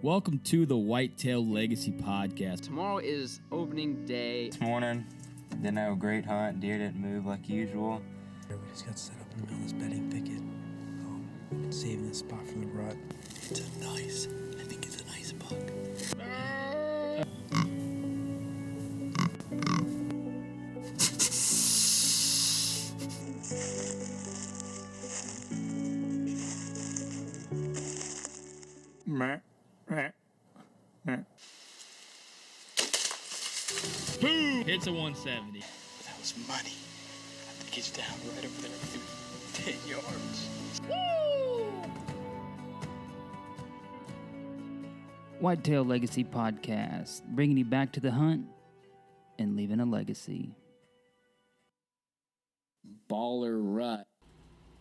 Welcome to the Whitetail Legacy Podcast. Tomorrow is opening day. This morning, didn't have a great hunt. Deer didn't move like usual. We just got set up in the middle of this bedding thicket. Saving this spot from the rut. It's a nice, I think it's a nice buck. Boom! Hits a 170. That was money. I think he's down right over there, maybe 10 yards. Whitetail Legacy Podcast, bringing you back to the hunt and leaving a legacy. Baller rut.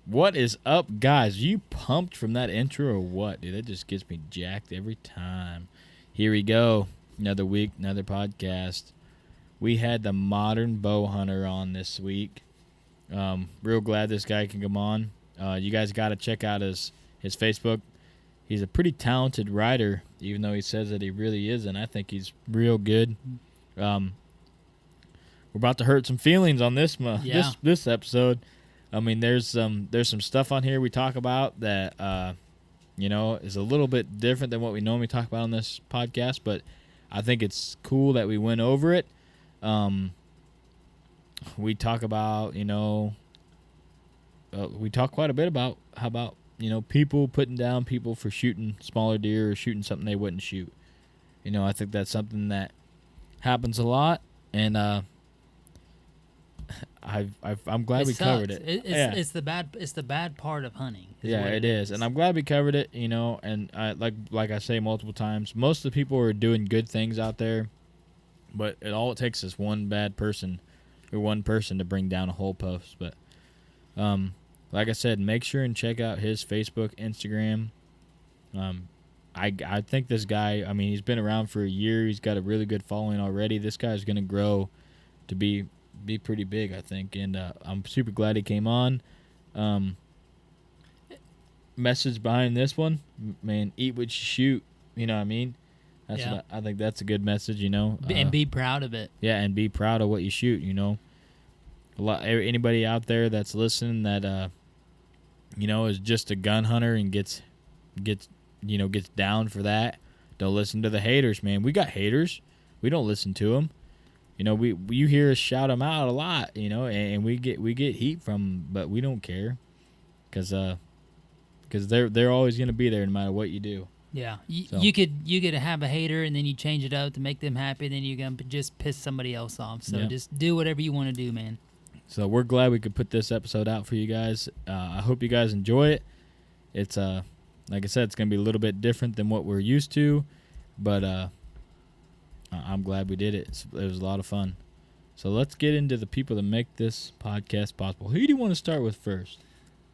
What is up, guys? You pumped from that intro or what, dude? That just gets me jacked every time. Here we go. Another week, another podcast. We had the Modern Bowhunter on this week. Real glad this guy can come on. You guys got to check out his Facebook. He's a pretty talented writer, even though he says that he really isn't. I think he's real good. We're about to hurt some feelings on this this episode. I mean, there's some stuff on here we talk about that is a little bit different than what we normally talk about on this podcast, but I think it's cool that we went over it. We talk about, we talk quite a bit about how about, people putting down people for shooting smaller deer or shooting something they wouldn't shoot. I think that's something that happens a lot, and I'm glad we covered it. It's the bad part of hunting. Yeah, it is, and I'm glad we covered it. And like I say multiple times, most of the people are doing good things out there, but all it takes is one bad person or one person to bring down a whole post. But like I said, make sure and check out his Facebook, Instagram. I think this guy, I mean, he's been around for a year. He's got a really good following already. This guy's going to grow to be pretty big, I think, and I'm super glad he came on. Message behind this one, man, eat what you shoot. You know what I mean? I think that's a good message, And be proud of it. Yeah, and be proud of what you shoot, Anybody out there that's listening that, is just a gun hunter and gets down for that, don't listen to the haters, man. We got haters. We don't listen to them. You hear us shout them out a lot, and we get heat from them, but we don't care because they're always going to be there no matter what you do. Yeah, you could have a hater and then you change it up to make them happy, then you're going to just piss somebody else off. So just do whatever you want to do, man. So we're glad we could put this episode out for you guys. I hope you guys enjoy it. It's like I said, it's going to be a little bit different than what we're used to, but I'm glad we did it. It was a lot of fun. So let's get into the people that make this podcast possible. Who do you want to start with first?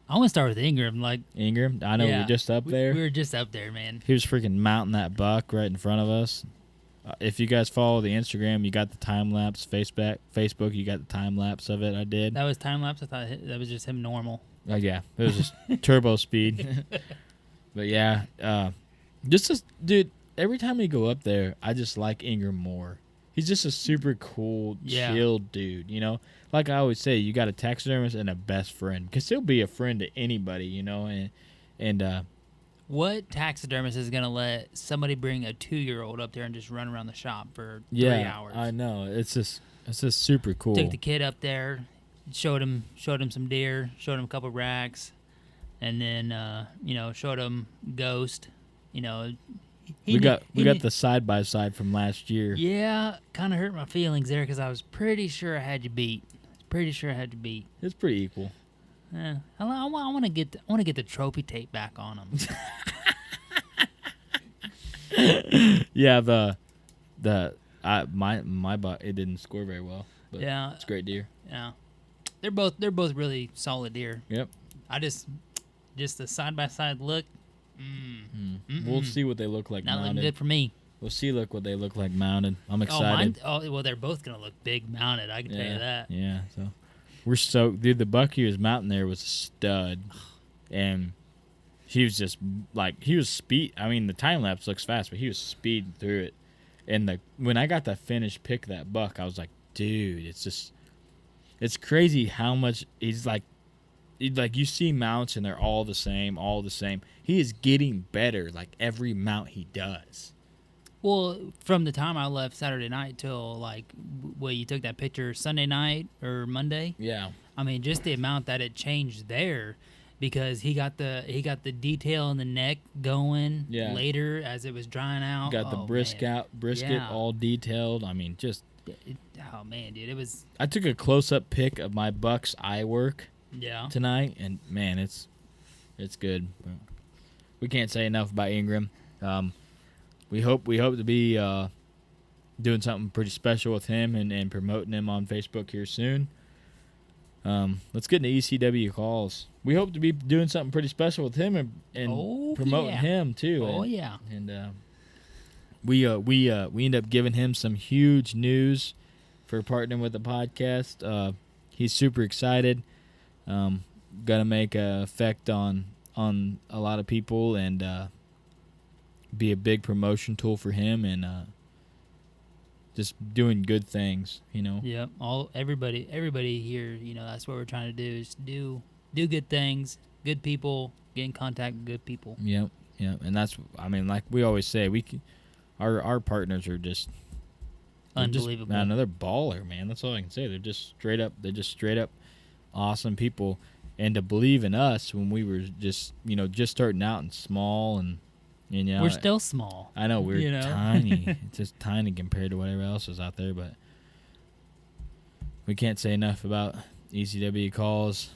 I want to start with Ingram. Ingram? I know, we're just up there. We were just up there, man. He was freaking mounting that buck right in front of us. If you guys follow the Instagram, you got the time-lapse. Facebook, you got the time-lapse of it. I did. That was time-lapse? I thought that was just him normal. Oh, yeah. It was just turbo speed. But, yeah. Dude, every time we go up there, I just like Ingram more. He's just a super cool, chill dude, Like I always say, you got a taxidermist and a best friend. Because he'll be a friend to anybody, and what taxidermist is going to let somebody bring a 2-year-old up there and just run around the shop for 3 hours? I know. It's just super cool. Took the kid up there, showed him some deer, showed him a couple racks, and then, showed him Ghost, We got the side-by-side from last year. Yeah, kind of hurt my feelings there because I was pretty sure I had you beat. It's pretty equal. I want to get the trophy tape back on him. Yeah, my butt, it didn't score very well. But yeah, it's a great deer. Yeah, they're both really solid deer. Yep. I just the side-by-side look. We'll see what they look like Not mounted. looking good for me. We'll see what they look like mounted. I'm excited. Well, they're both going to look big mounted. I can tell you that. Yeah, so dude, the buck he was mounting there was a stud, and he was just like he was speed. I mean, the time lapse looks fast, but he was speeding through it. And when I got the finished pick of that buck, I was like, dude, it's crazy how much he's like you see mounts and they're all the same. He is getting better like every mount he does. Well, from the time I left Saturday night till you took that picture Sunday night or Monday. Yeah. I mean, just the amount that it changed there, because he got the detail in the neck going later as it was drying out. Got the brisket all detailed. I mean, just oh man, dude, it was. I took a close up pic of my buck's eye work. Yeah. Tonight, and man, it's good. We can't say enough about Ingram. We hope to be doing something pretty special with him and promoting him on Facebook here soon. Let's get into ECW calls. We hope to be doing something pretty special with him and promoting him too. And we end up giving him some huge news for partnering with the podcast. He's super excited. Gonna make an effect on a lot of people and be a big promotion tool for him and just doing good things, you know. Yep. Everybody here, you know, that's what we're trying to do is do good things, good people, get in contact with good people. Yep. And that's, I mean, like we always say, our partners are just unbelievable. Man, another baller, man. That's all I can say. They're just straight up awesome people, and to believe in us when we were just starting out and small, and we're still small. I know we're tiny. It's just tiny compared to whatever else is out there, but we can't say enough about ECW calls.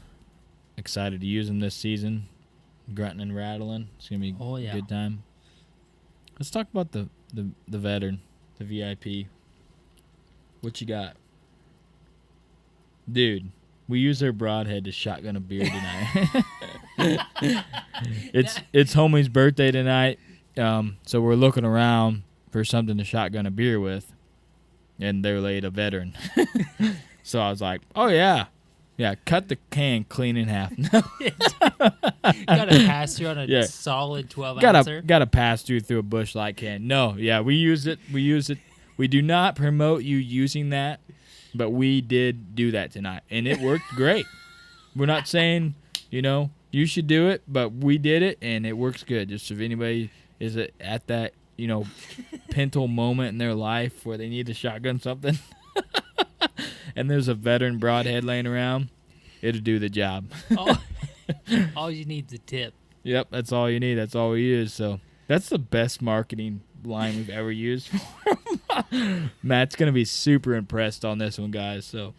Excited to use them this season, grunting and rattling. It's gonna be a good time. Let's talk about the veteran, the VIP. What you got, dude? We use their broadhead to shotgun a beer tonight. It's homie's birthday tonight, so we're looking around for something to shotgun a beer with, and they're laid a veteran. So I was like, oh yeah, cut the can clean in half. Got to pass through on a solid 12-ouncer. Got to pass through a Busch Light can. No, we use it. We do not promote you using that. But we did do that tonight, and it worked great. We're not saying, you should do it, but we did it, and it works good. Just if anybody is at that, pivotal moment in their life where they need to shotgun something, and there's a veteran broadhead laying around, it'll do the job. All you need is a tip. Yep, that's all you need. That's all we use. So that's the best marketing line we've ever used. Matt's gonna be super impressed on this one, guys. So,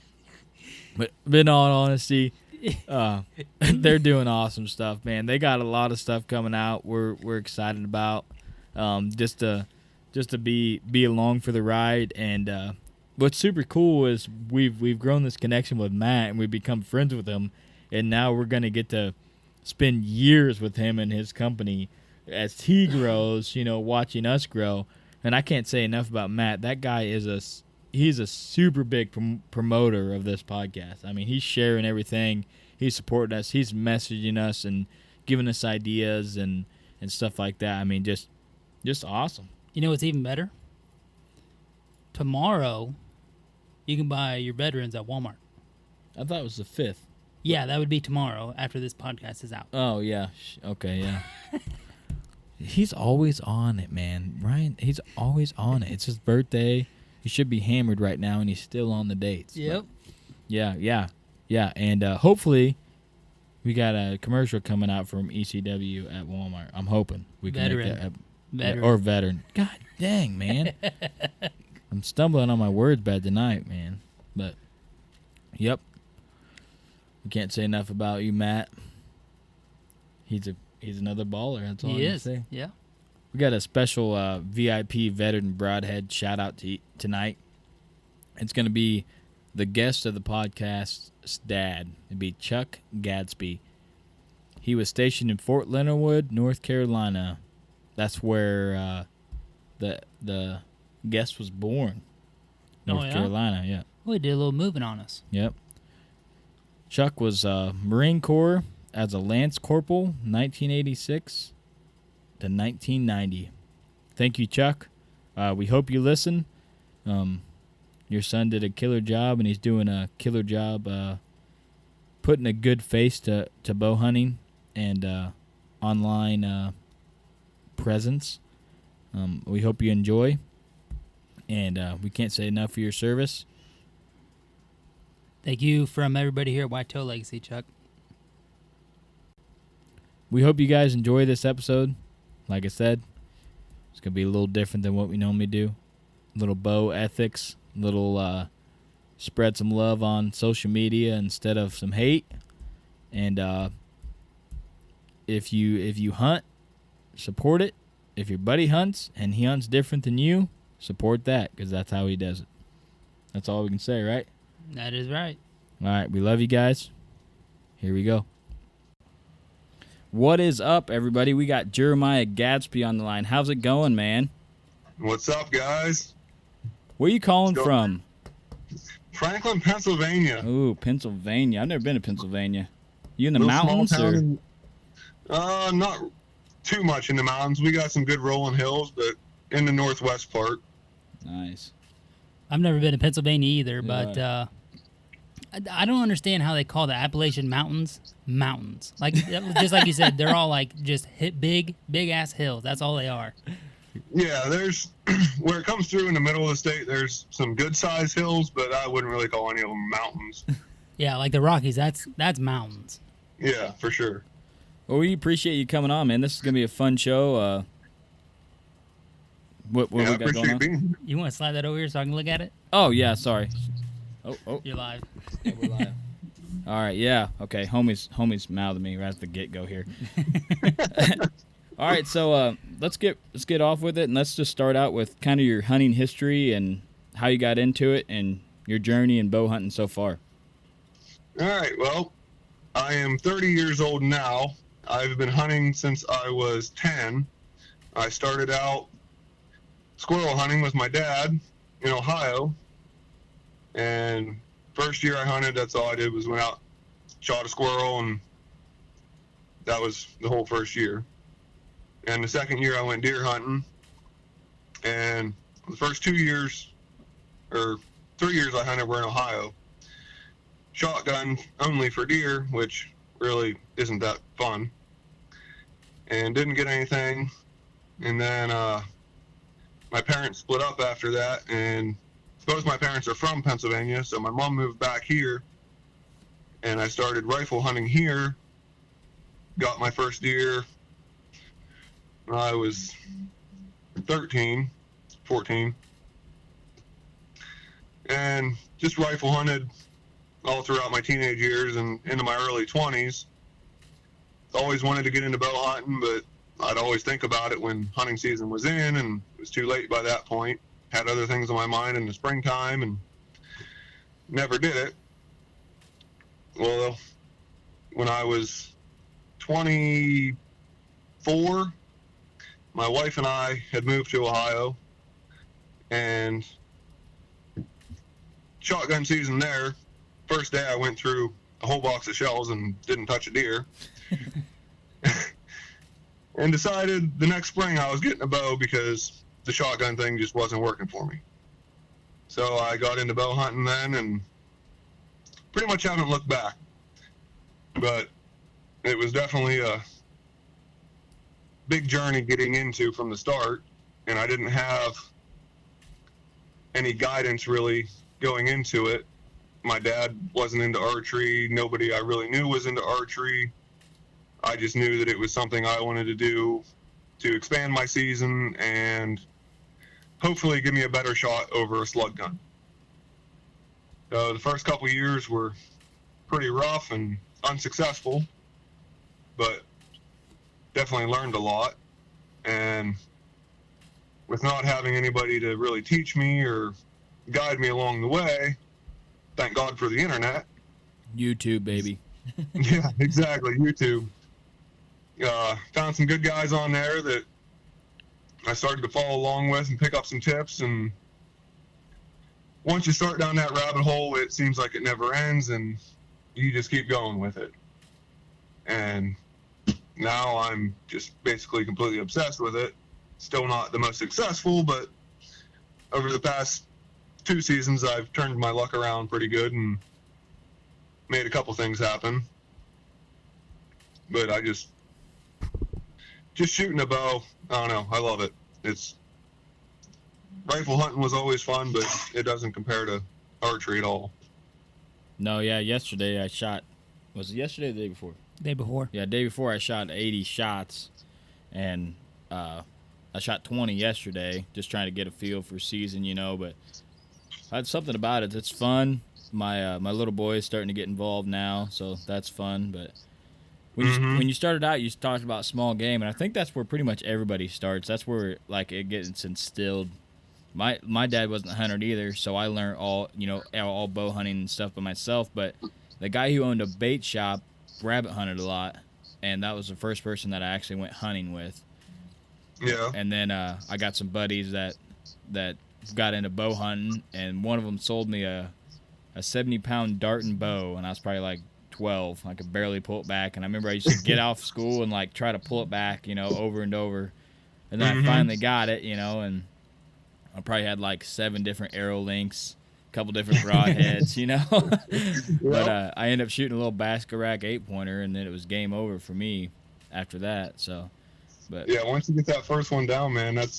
but in all honesty, they're doing awesome stuff, man. They got a lot of stuff coming out. We're excited about just to be along for the ride. And what's super cool is we've grown this connection with Matt, and we've become friends with him, and now we're gonna get to spend years with him and his company as he grows, watching us grow. And I can't say enough about Matt. That guy he's a super big promoter of this podcast. I mean, he's sharing everything. He's supporting us. He's messaging us and giving us ideas and stuff like that. I mean, just awesome. You know what's even better? Tomorrow, you can buy your veterans at Walmart. I thought it was the 5th. Yeah, that would be tomorrow after this podcast is out. Oh, yeah. Okay, yeah. He's always on it, man. Ryan, he's always on it. It's his birthday. He should be hammered right now, and he's still on the dates. Yep. But yeah. And hopefully we got a commercial coming out from ECW at Walmart. I'm hoping we can make that. Veteran. Or veteran. God dang, man. I'm stumbling on my words bad tonight, man. But, yep. We can't say enough about you, Matt. He's another baller. That's all I can say. Yeah. We got a special VIP veteran broadhead shout out tonight. It's going to be the guest of the podcast's dad. It'd be Chuck Gadsby. He was stationed in Fort Leonard Wood, North Carolina. That's where the guest was born. North Carolina, yeah. Well, he did a little moving on us. Yep. Chuck was Marine Corps, as a Lance Corporal, 1986 to 1990. Thank you, Chuck. We hope you listen. Your son did a killer job, and he's doing a killer job putting a good face to bow hunting and online presence. We hope you enjoy, and we can't say enough for your service. Thank you from everybody here at Whitetail Legacy, Chuck. We hope you guys enjoy this episode. Like I said, it's going to be a little different than what we normally do. A little bow ethics, little spread some love on social media instead of some hate. And if you hunt, support it. If your buddy hunts and he hunts different than you, support that, because that's how he does it. That's all we can say, right? That is right. All right, we love you guys. Here we go. What is up, everybody? We got Jeremiah Gadsby on the line. How's it going, man? What's up, guys? Where you calling from? Franklin, Pennsylvania. Ooh, Pennsylvania. I've never been to Pennsylvania. You in the Little mountains? small Or? town. Not too much in the mountains. We got some good rolling hills, but in the northwest part. Nice. I've never been to Pennsylvania either, Yeah. but I don't understand how they call the Appalachian Mountains mountains. Like, just like you said, they're all like just hit big ass hills. That's all they are. Yeah, there's where it comes through in the middle of the state, there's some good sized hills, but I wouldn't really call any of them mountains. Yeah, like the Rockies. That's mountains. Yeah, for sure. Well, we appreciate you coming on, man. This is gonna be a fun show. What Yeah, we I got going appreciate on? being here. You want to slide that over here so I can look at it? Oh yeah, sorry. Oh. You're live. Yeah, we're live. All right, yeah, okay. Homie's mouthed me right at the get go here. All right, so let's get off with it, and let's just start out with kind of your hunting history and how you got into it and your journey in bow hunting so far. All right, well, I am 30 years old now. I've been hunting since I was 10. I started out squirrel hunting with my dad in Ohio. And first year I hunted, that's all I did was went out, shot a squirrel, and that was the whole first year. And the second year I went deer hunting. And the first 2 years, or 3 years I hunted were in Ohio. Shotgun only for deer, which really isn't that fun. And didn't get anything. And then my parents split up after that, and both my parents are from Pennsylvania, so my mom moved back here, and I started rifle hunting here. Got my first deer when I was 14, and just rifle hunted all throughout my teenage years and into my early 20s. Always wanted to get into bow hunting, but I'd always think about it when hunting season was in, and it was too late by that point. Had other things on my mind in the springtime and never did it. Well, when I was 24, my wife and I had moved to Ohio, and shotgun season there, first day I went through a whole box of shells and didn't touch a deer. And decided the next spring I was getting a bow because the shotgun thing just wasn't working for me. So I got into bow hunting then, and pretty much haven't looked back. But it was definitely a big journey getting into from the start, and I didn't have any guidance really going into it. My dad wasn't into archery. Nobody I really knew was into archery. I just knew that it was something I wanted to do to expand my season and hopefully give me a better shot over a slug gun. So the first couple years were pretty rough and unsuccessful, but definitely learned a lot. And with not having anybody to really teach me or guide me along the way, thank God for the internet. YouTube, baby. Yeah, exactly. YouTube. Found some good guys on there that I started to follow along with and pick up some tips. And once you start down that rabbit hole, it seems like it never ends, and you just keep going with it. and now I'm just basically completely obsessed with it. Still not the most successful, but over the past 2 seasons, I've turned my luck around pretty good and made a couple things happen. But I just shooting a bow, I don't know, I love it. It's rifle hunting was always fun, but it doesn't compare to archery at all. No, yeah, yesterday I shot, was it yesterday or the day before? Day before. Yeah, day before I shot 80 shots, and I shot 20 yesterday, just trying to get a feel for season, you know, but that's something about it. It's fun. My little boy is starting to get involved now, so that's fun, but when you started out, you talked about small game, and I think that's where pretty much everybody starts. That's where like it gets instilled. My dad wasn't a hunter either, so I learned all bow hunting and stuff by myself. But the guy who owned a bait shop rabbit hunted a lot, and that was the first person that I actually went hunting with. Yeah. And then I got some buddies that got into bow hunting, and one of them sold me a 70-pound Darton bow, and I was probably like 12. I could barely pull it back, and I remember I used to get off school and like try to pull it back, over and over, and then I finally got it, and I probably had like 7 different arrow links, a couple different broadheads, But I ended up shooting a little basket rack 8-pointer, and then it was game over for me after that. So, but yeah, once you get that first one down, man, it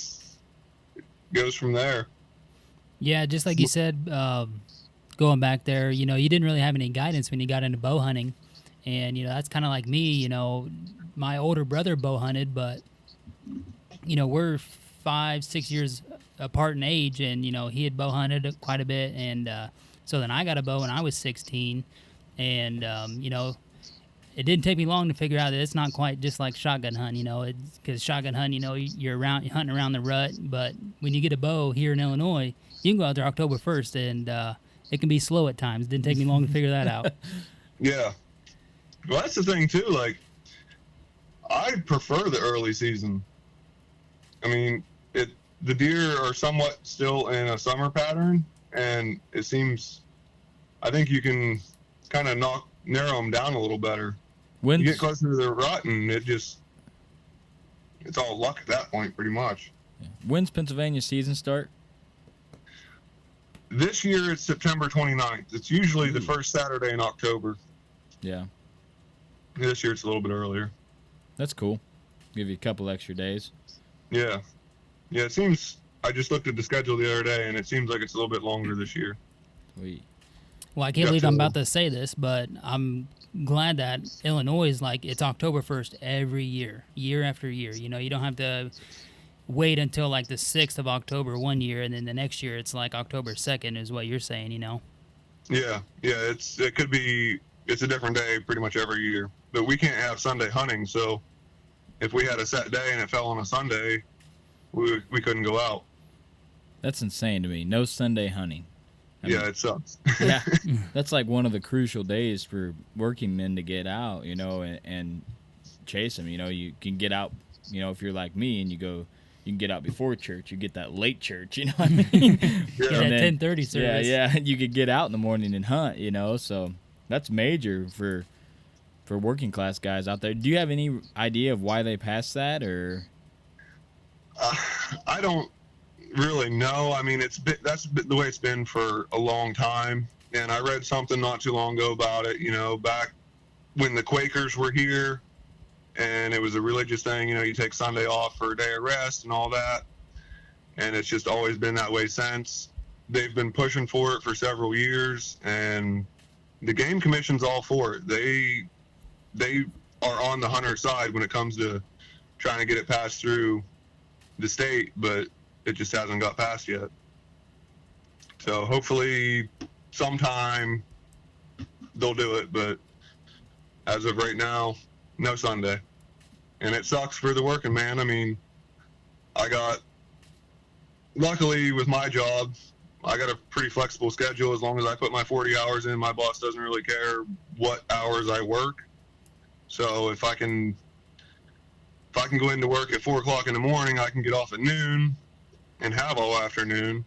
goes from there. Yeah, just like you said, going back there, you didn't really have any guidance when you got into bow hunting. And, that's kind of like me, my older brother bow hunted, but, we're 5-6 years apart in age, and, he had bow hunted quite a bit. And so then I got a bow when I was 16. And, it didn't take me long to figure out that it's not quite just like shotgun hunting, because shotgun hunting, you're hunting around the rut. But when you get a bow here in Illinois, you can go out there October 1st, and it can be slow at times. Didn't take me long to figure that out. Yeah. Well, that's the thing, too. Like, I prefer the early season. I mean, the deer are somewhat still in a summer pattern, and it seems, I think you can kind of narrow them down a little better. You get closer to the rut, and it's all luck at that point, pretty much. When's Pennsylvania season start? This year, it's September 29th. It's usually the first Saturday in October. Yeah. This year, it's a little bit earlier. That's cool. Give you a couple extra days. Yeah. Yeah, it seems, I just looked at the schedule the other day, and it seems like it's a little bit longer this year. Sweet. Well, I can't believe I'm about to say this, but I'm glad that Illinois is like, it's October 1st every year after year. You don't have to wait until like the 6th of October one year, and then the next year it's like October 2nd is what you're saying, Yeah, it's a different day pretty much every year. But we can't have Sunday hunting, so if we had a set day and it fell on a Sunday, we couldn't go out. That's insane to me. No Sunday hunting. I mean, it sucks. Yeah, that's like one of the crucial days for working men to get out, and chase them. You can get out, if you're like me and you can get out before church. You get that late church, you know what I mean? Get that 10:30 service. Yeah, you could get out in the morning and hunt, so that's major for working class guys out there. Do you have any idea of why they passed that, or? I don't really know. I mean, that's the way it's been for a long time. And I read something not too long ago about it, back when the Quakers were here, and it was a religious thing, you take Sunday off for a day of rest and all that. And it's just always been that way since. They've been pushing for it for several years, and the Game Commission's all for it. They are on the hunter side when it comes to trying to get it passed through the state, but it just hasn't got passed yet. So hopefully sometime they'll do it, but as of right now, no Sunday. And it sucks for the working man. I mean, luckily with my job, I got a pretty flexible schedule. As long as I put my 40 hours in, my boss doesn't really care what hours I work. So if I can go into work at 4 o'clock in the morning, I can get off at noon and have all afternoon.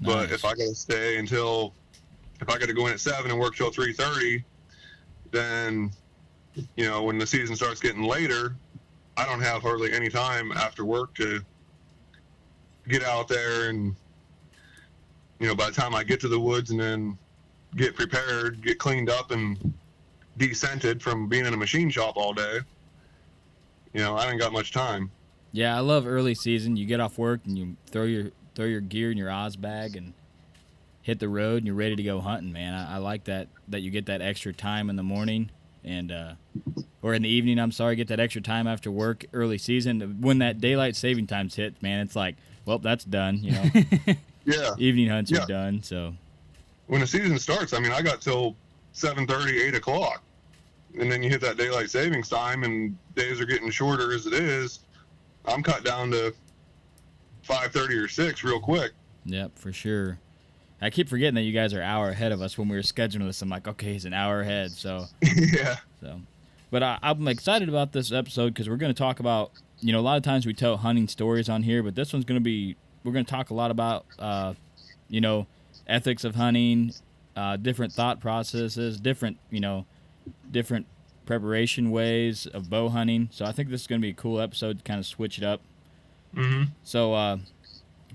Nice. But if I got to go in at 7 and work till 3:30, then you know, when the season starts getting later, I don't have hardly any time after work to get out there, and you know, by the time I get to the woods and then get prepared, get cleaned up and descented from being in a machine shop all day, you know, I ain't got much time. Yeah, I love early season. You get off work and you throw your gear in your Oz bag and hit the road, and you're ready to go hunting, man. I like that you get that extra time in the morning and or in the evening, I'm sorry, get that extra time after work early season. When that daylight saving times hit, man, it's like, well, that's done, you know. Yeah. Evening hunts are done, so. When the season starts, I mean, I got till 7:30, 8 o'clock. And then you hit that daylight savings time, and days are getting shorter as it is. I'm cut down to 5:30 or 6 real quick. Yep, for sure. I keep forgetting that you guys are an hour ahead of us when we were scheduling this. I'm like, okay, he's an hour ahead, so. Yeah. So, but I'm excited about this episode because we're going to talk about, you know, a lot of times we tell hunting stories on here, but this one's going to be, we're going to talk a lot about, you know, ethics of hunting, different thought processes, different preparation ways of bow hunting. So I think this is going to be a cool episode to kind of switch it up. Mm-hmm. So,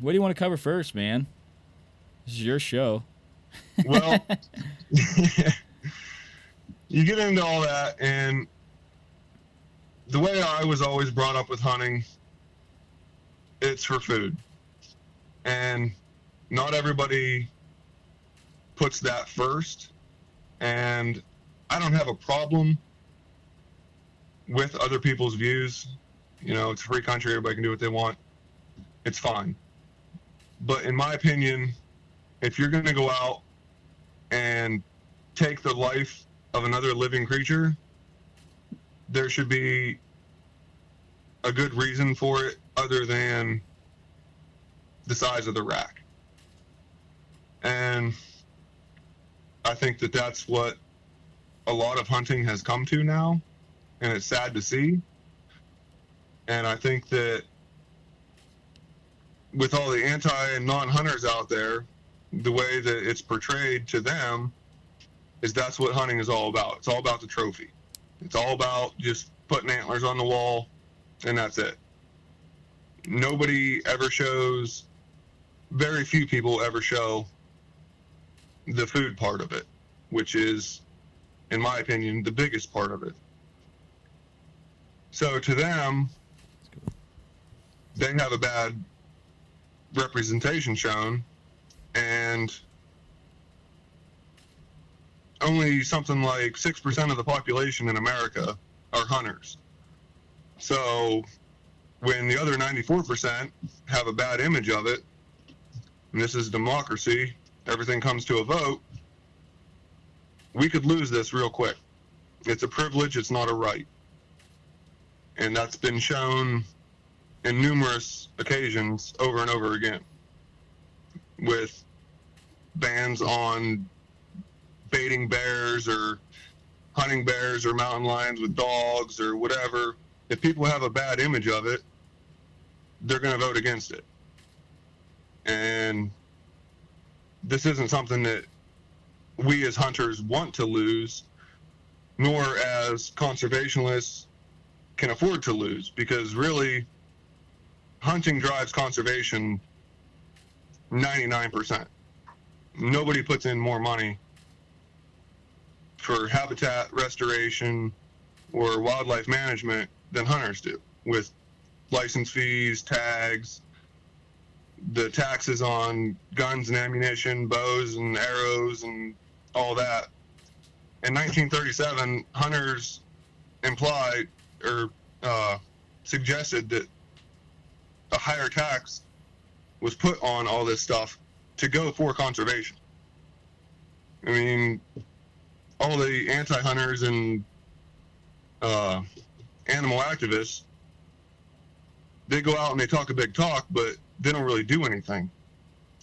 what do you want to cover first, man? This is your show. Well, you get into all that, and the way I was always brought up with hunting, it's for food. And not everybody puts that first. And I don't have a problem with other people's views. You know, it's a free country. Everybody can do what they want. It's fine. But in my opinion, if you're going to go out and take the life of another living creature, there should be a good reason for it other than the size of the rack. And I think that that's what a lot of hunting has come to now, and it's sad to see. And I think that with all the anti and non-hunters out there, the way that it's portrayed to them is that's what hunting is all about. It's all about the trophy. It's all about just putting antlers on the wall, and that's it. Nobody ever shows, very few people ever show the food part of it, which is, in my opinion, the biggest part of it. So to them, they have a bad representation shown, and only something like 6% of the population in America are hunters. So when the other 94% have a bad image of it, and this is democracy, everything comes to a vote, we could lose this real quick. It's a privilege, it's not a right. And that's been shown in numerous occasions over and over again, with bans on baiting bears or hunting bears or mountain lions with dogs or whatever. If people have a bad image of it, they're going to vote against it. And this isn't something that we as hunters want to lose, nor as conservationists can afford to lose, because really hunting drives conservation 99%. Nobody puts in more money for habitat restoration or wildlife management than hunters do, with license fees, tags, the taxes on guns and ammunition, bows and arrows and all that. In 1937, hunters implied or suggested that a higher tax was put on all this stuff to go for conservation. I mean, all the anti-hunters and animal activists, they go out and they talk a big talk, but they don't really do anything.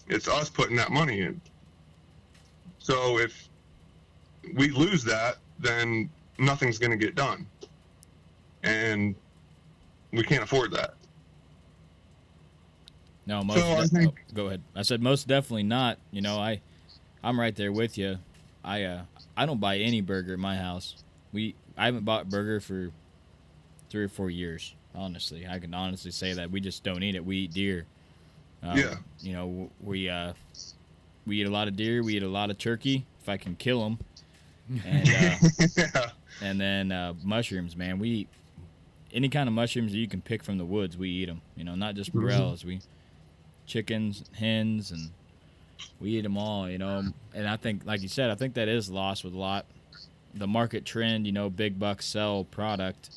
It's us putting that money in. So if we lose that, then nothing's going to get done. And we can't afford that. No, I think, go ahead. I said most definitely not. You know, I'm right there with you. I don't buy any burger at my house. I haven't bought burger for 3 or 4 years. Honestly, I can honestly say that we just don't eat it. We eat deer. Yeah. You know, we eat a lot of deer. We eat a lot of turkey if I can kill them. And Yeah. and then mushrooms, man. We eat any kind of mushrooms that you can pick from the woods. We eat them. You know, not just morels. We chickens, hens, and we eat them all. You know, and I think, like you said, I think that is lost with a lot. The market trend, you know, big bucks sell product,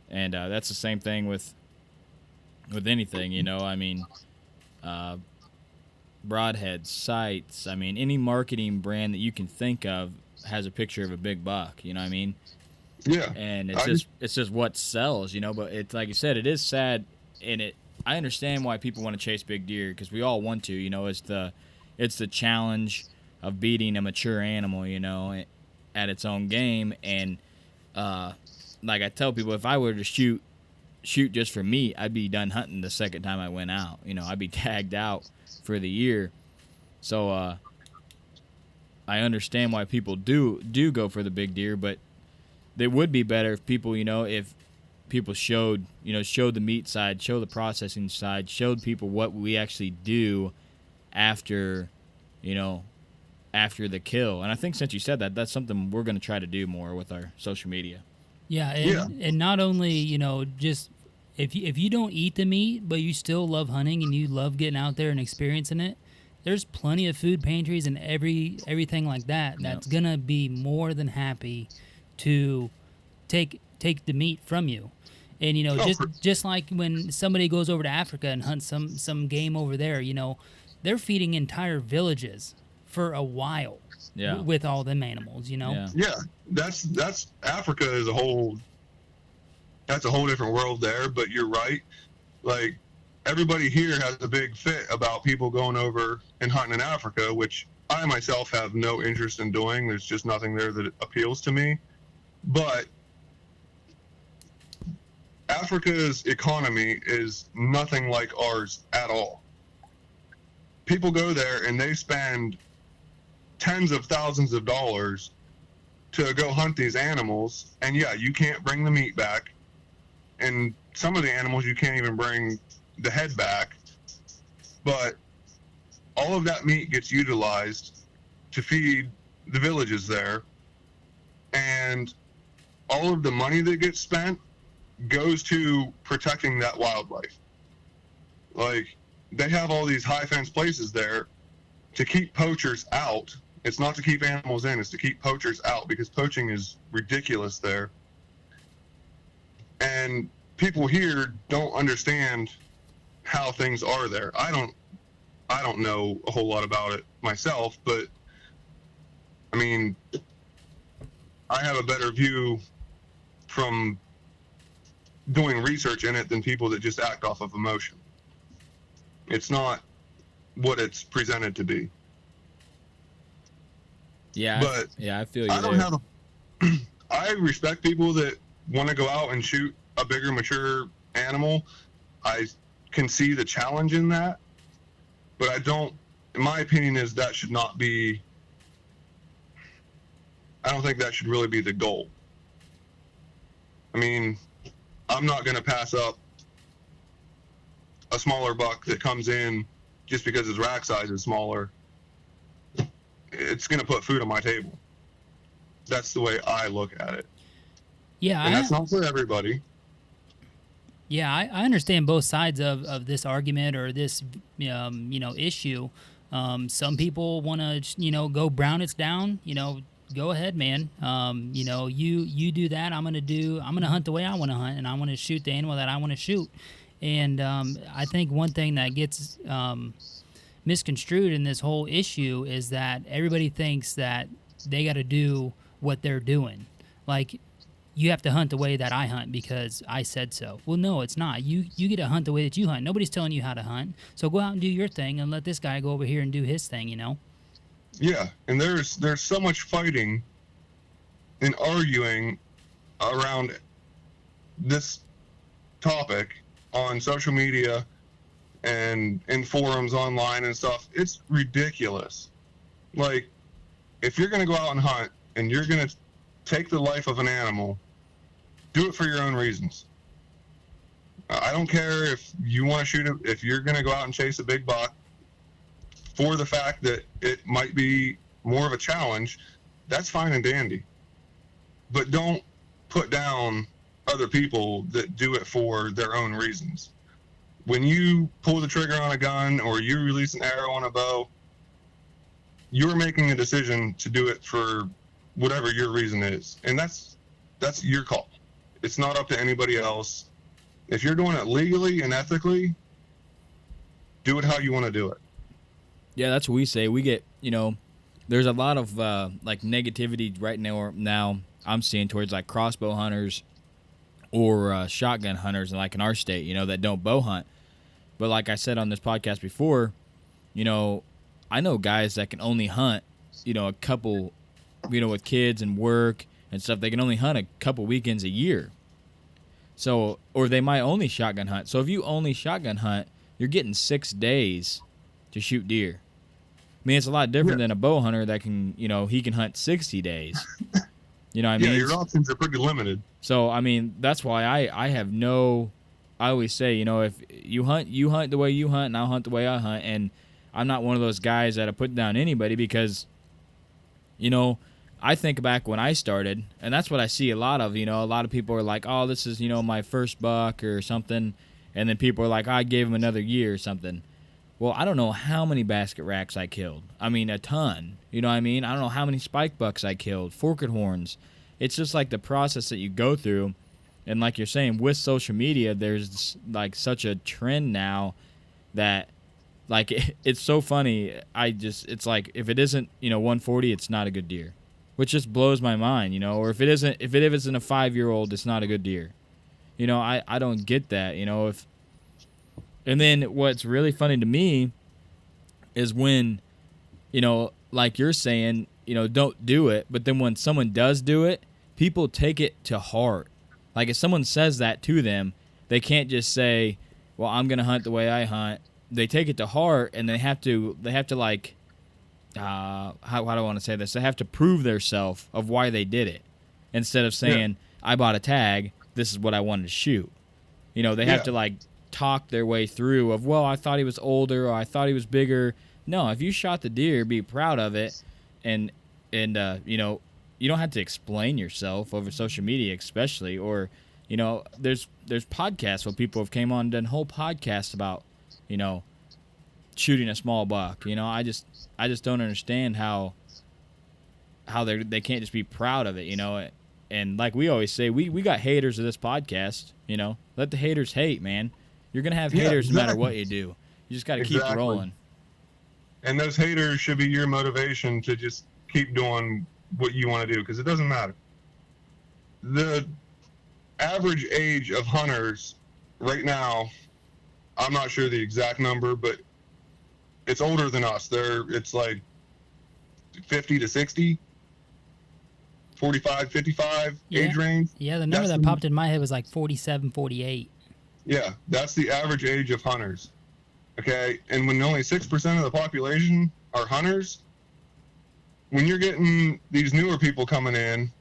and that's the same thing with anything. You know, I mean, broadheads, sights. I mean, any marketing brand that you can think of has a picture of a big buck. You know what I mean? Yeah. And it's just what sells. You know, but it's like you said, it is sad, and I understand why people want to chase big deer because we all want to. You know, it's the challenge of beating a mature animal. You know, at its own game. And like I tell people, if I were to shoot just for meat, I'd be done hunting the second time I went out. You know, I'd be tagged out for the year. So I understand why people do go for the big deer, but it would be better if people, you know, if people showed the meat side, show the processing side, showed people what we actually do after, you know, after the kill. And I think since you said that, that's something we're going to try to do more with our social media. Yeah, and not only, you know, just if you don't eat the meat, but you still love hunting and you love getting out there and experiencing it, there's plenty of food pantries and everything like that that's going to be more than happy to take the meat from you. And, you know, just like when somebody goes over to Africa and hunts some game over there, you know, they're feeding entire villages for a while with all them animals, you know? Yeah, that's Africa is that's a whole different world there, but you're right. Like, everybody here has a big fit about people going over and hunting in Africa, which I myself have no interest in doing. There's just nothing there that appeals to me. But Africa's economy is nothing like ours at all. People go there and they spend tens of thousands of dollars to go hunt these animals, and yeah, you can't bring the meat back, and some of the animals you can't even bring the head back, but all of that meat gets utilized to feed the villages there, and all of the money that gets spent goes to protecting that wildlife. Like, they have all these high fence places there to keep poachers out. It's not to keep animals in, it's to keep poachers out, because poaching is ridiculous there. And people here don't understand how things are there. I don't know a whole lot about it myself, but I mean, I have a better view from doing research in it than people that just act off of emotion. It's not what it's presented to be. Yeah, but I feel you. I don't have I respect people that want to go out and shoot a bigger, mature animal. I can see the challenge in that, but I don't. In my opinion, is that should not be. I don't think that should really be the goal. I mean, I'm not going to pass up a smaller buck that comes in just because his rack size is smaller. It's going to put food on my table. That's the way I look at it. Yeah, and that's not for everybody. Yeah, I understand both sides of this argument or this issue. Some people want to go brown it down. Go ahead, man. You do that. I'm gonna hunt the way I want to hunt, and I want to shoot the animal that I want to shoot. And I think one thing that gets misconstrued in this whole issue is that everybody thinks that they got to do what they're doing. Like, you have to hunt the way that I hunt because I said so. Well, no, it's not. You get to hunt the way that you hunt. Nobody's telling you how to hunt. So go out and do your thing and let this guy go over here and do his thing, Yeah, and there's so much fighting and arguing around this topic on social media and in forums online and stuff. It's ridiculous. Like, if you're going to go out and hunt and you're going to take the life of an animal do it for your own reasons. I don't care if you want to shoot it, if you're going to go out and chase a big buck for the fact that it might be more of a challenge, that's fine and dandy. But don't put down other people that do it for their own reasons. When you pull the trigger on a gun or you release an arrow on a bow, you're making a decision to do it for whatever your reason is. And that's your call. It's not up to anybody else. If you're doing it legally and ethically, do it how you want to do it. Yeah, that's what we say. We get, there's a lot of like negativity right now I'm seeing towards like crossbow hunters or shotgun hunters, like in our state, that don't bow hunt. But like I said on this podcast before, I know guys that can only hunt, a couple, with kids and work and stuff, they can only hunt a couple weekends a year. So, or they might only shotgun hunt. So if you only shotgun hunt, you're getting 6 days to shoot deer. I mean, it's a lot different than a bow hunter that can, he can hunt 60 days. You know what I mean? Yeah, your options are pretty limited. So, I mean, that's why I always say, if you hunt the way you hunt, and I'll hunt the way I hunt. And I'm not one of those guys that'll put down anybody because, I think back when I started, and that's what I see a lot of, a lot of people are like, oh, this is, my first buck or something. And then people are like, I gave him another year or something. Well, I don't know how many basket racks I killed. I mean, a ton. You know what I mean? I don't know how many spike bucks I killed, forked horns. It's just like the process that you go through. And like you're saying, with social media, there's like such a trend now that like it's so funny. It's like if it isn't, 140, it's not a good deer. Which just blows my mind, or if it isn't a 5-year-old, it's not a good deer. I don't get that, and then what's really funny to me is when, like you're saying, don't do it, but then when someone does do it, people take it to heart. Like if someone says that to them, they can't just say, well, I'm going to hunt the way I hunt. They take it to heart and they have to like, how do I want to say this? They have to prove theirself of why they did it. Instead of saying, I bought a tag, this is what I wanted to shoot. They have to like talk their way through of, well, I thought he was older or I thought he was bigger. No, if you shot the deer, be proud of it. And you don't have to explain yourself over social media, especially, or, there's podcasts where people have came on and done whole podcasts about, shooting a small buck. I just don't understand how they can't just be proud of it, And like we always say, we got haters of this podcast, Let the haters hate, man. You're going to have haters no matter what you do. You just got to keep rolling. And those haters should be your motivation to just keep doing what you want to do, because it doesn't matter. The average age of hunters right now, I'm not sure the exact number, but it's older than us. It's like 50 to 60, 45, 55 age range. Yeah, the number that popped in my head was like 47, 48. Yeah, that's the average age of hunters. Okay, and when only 6% of the population are hunters, when you're getting these newer people coming in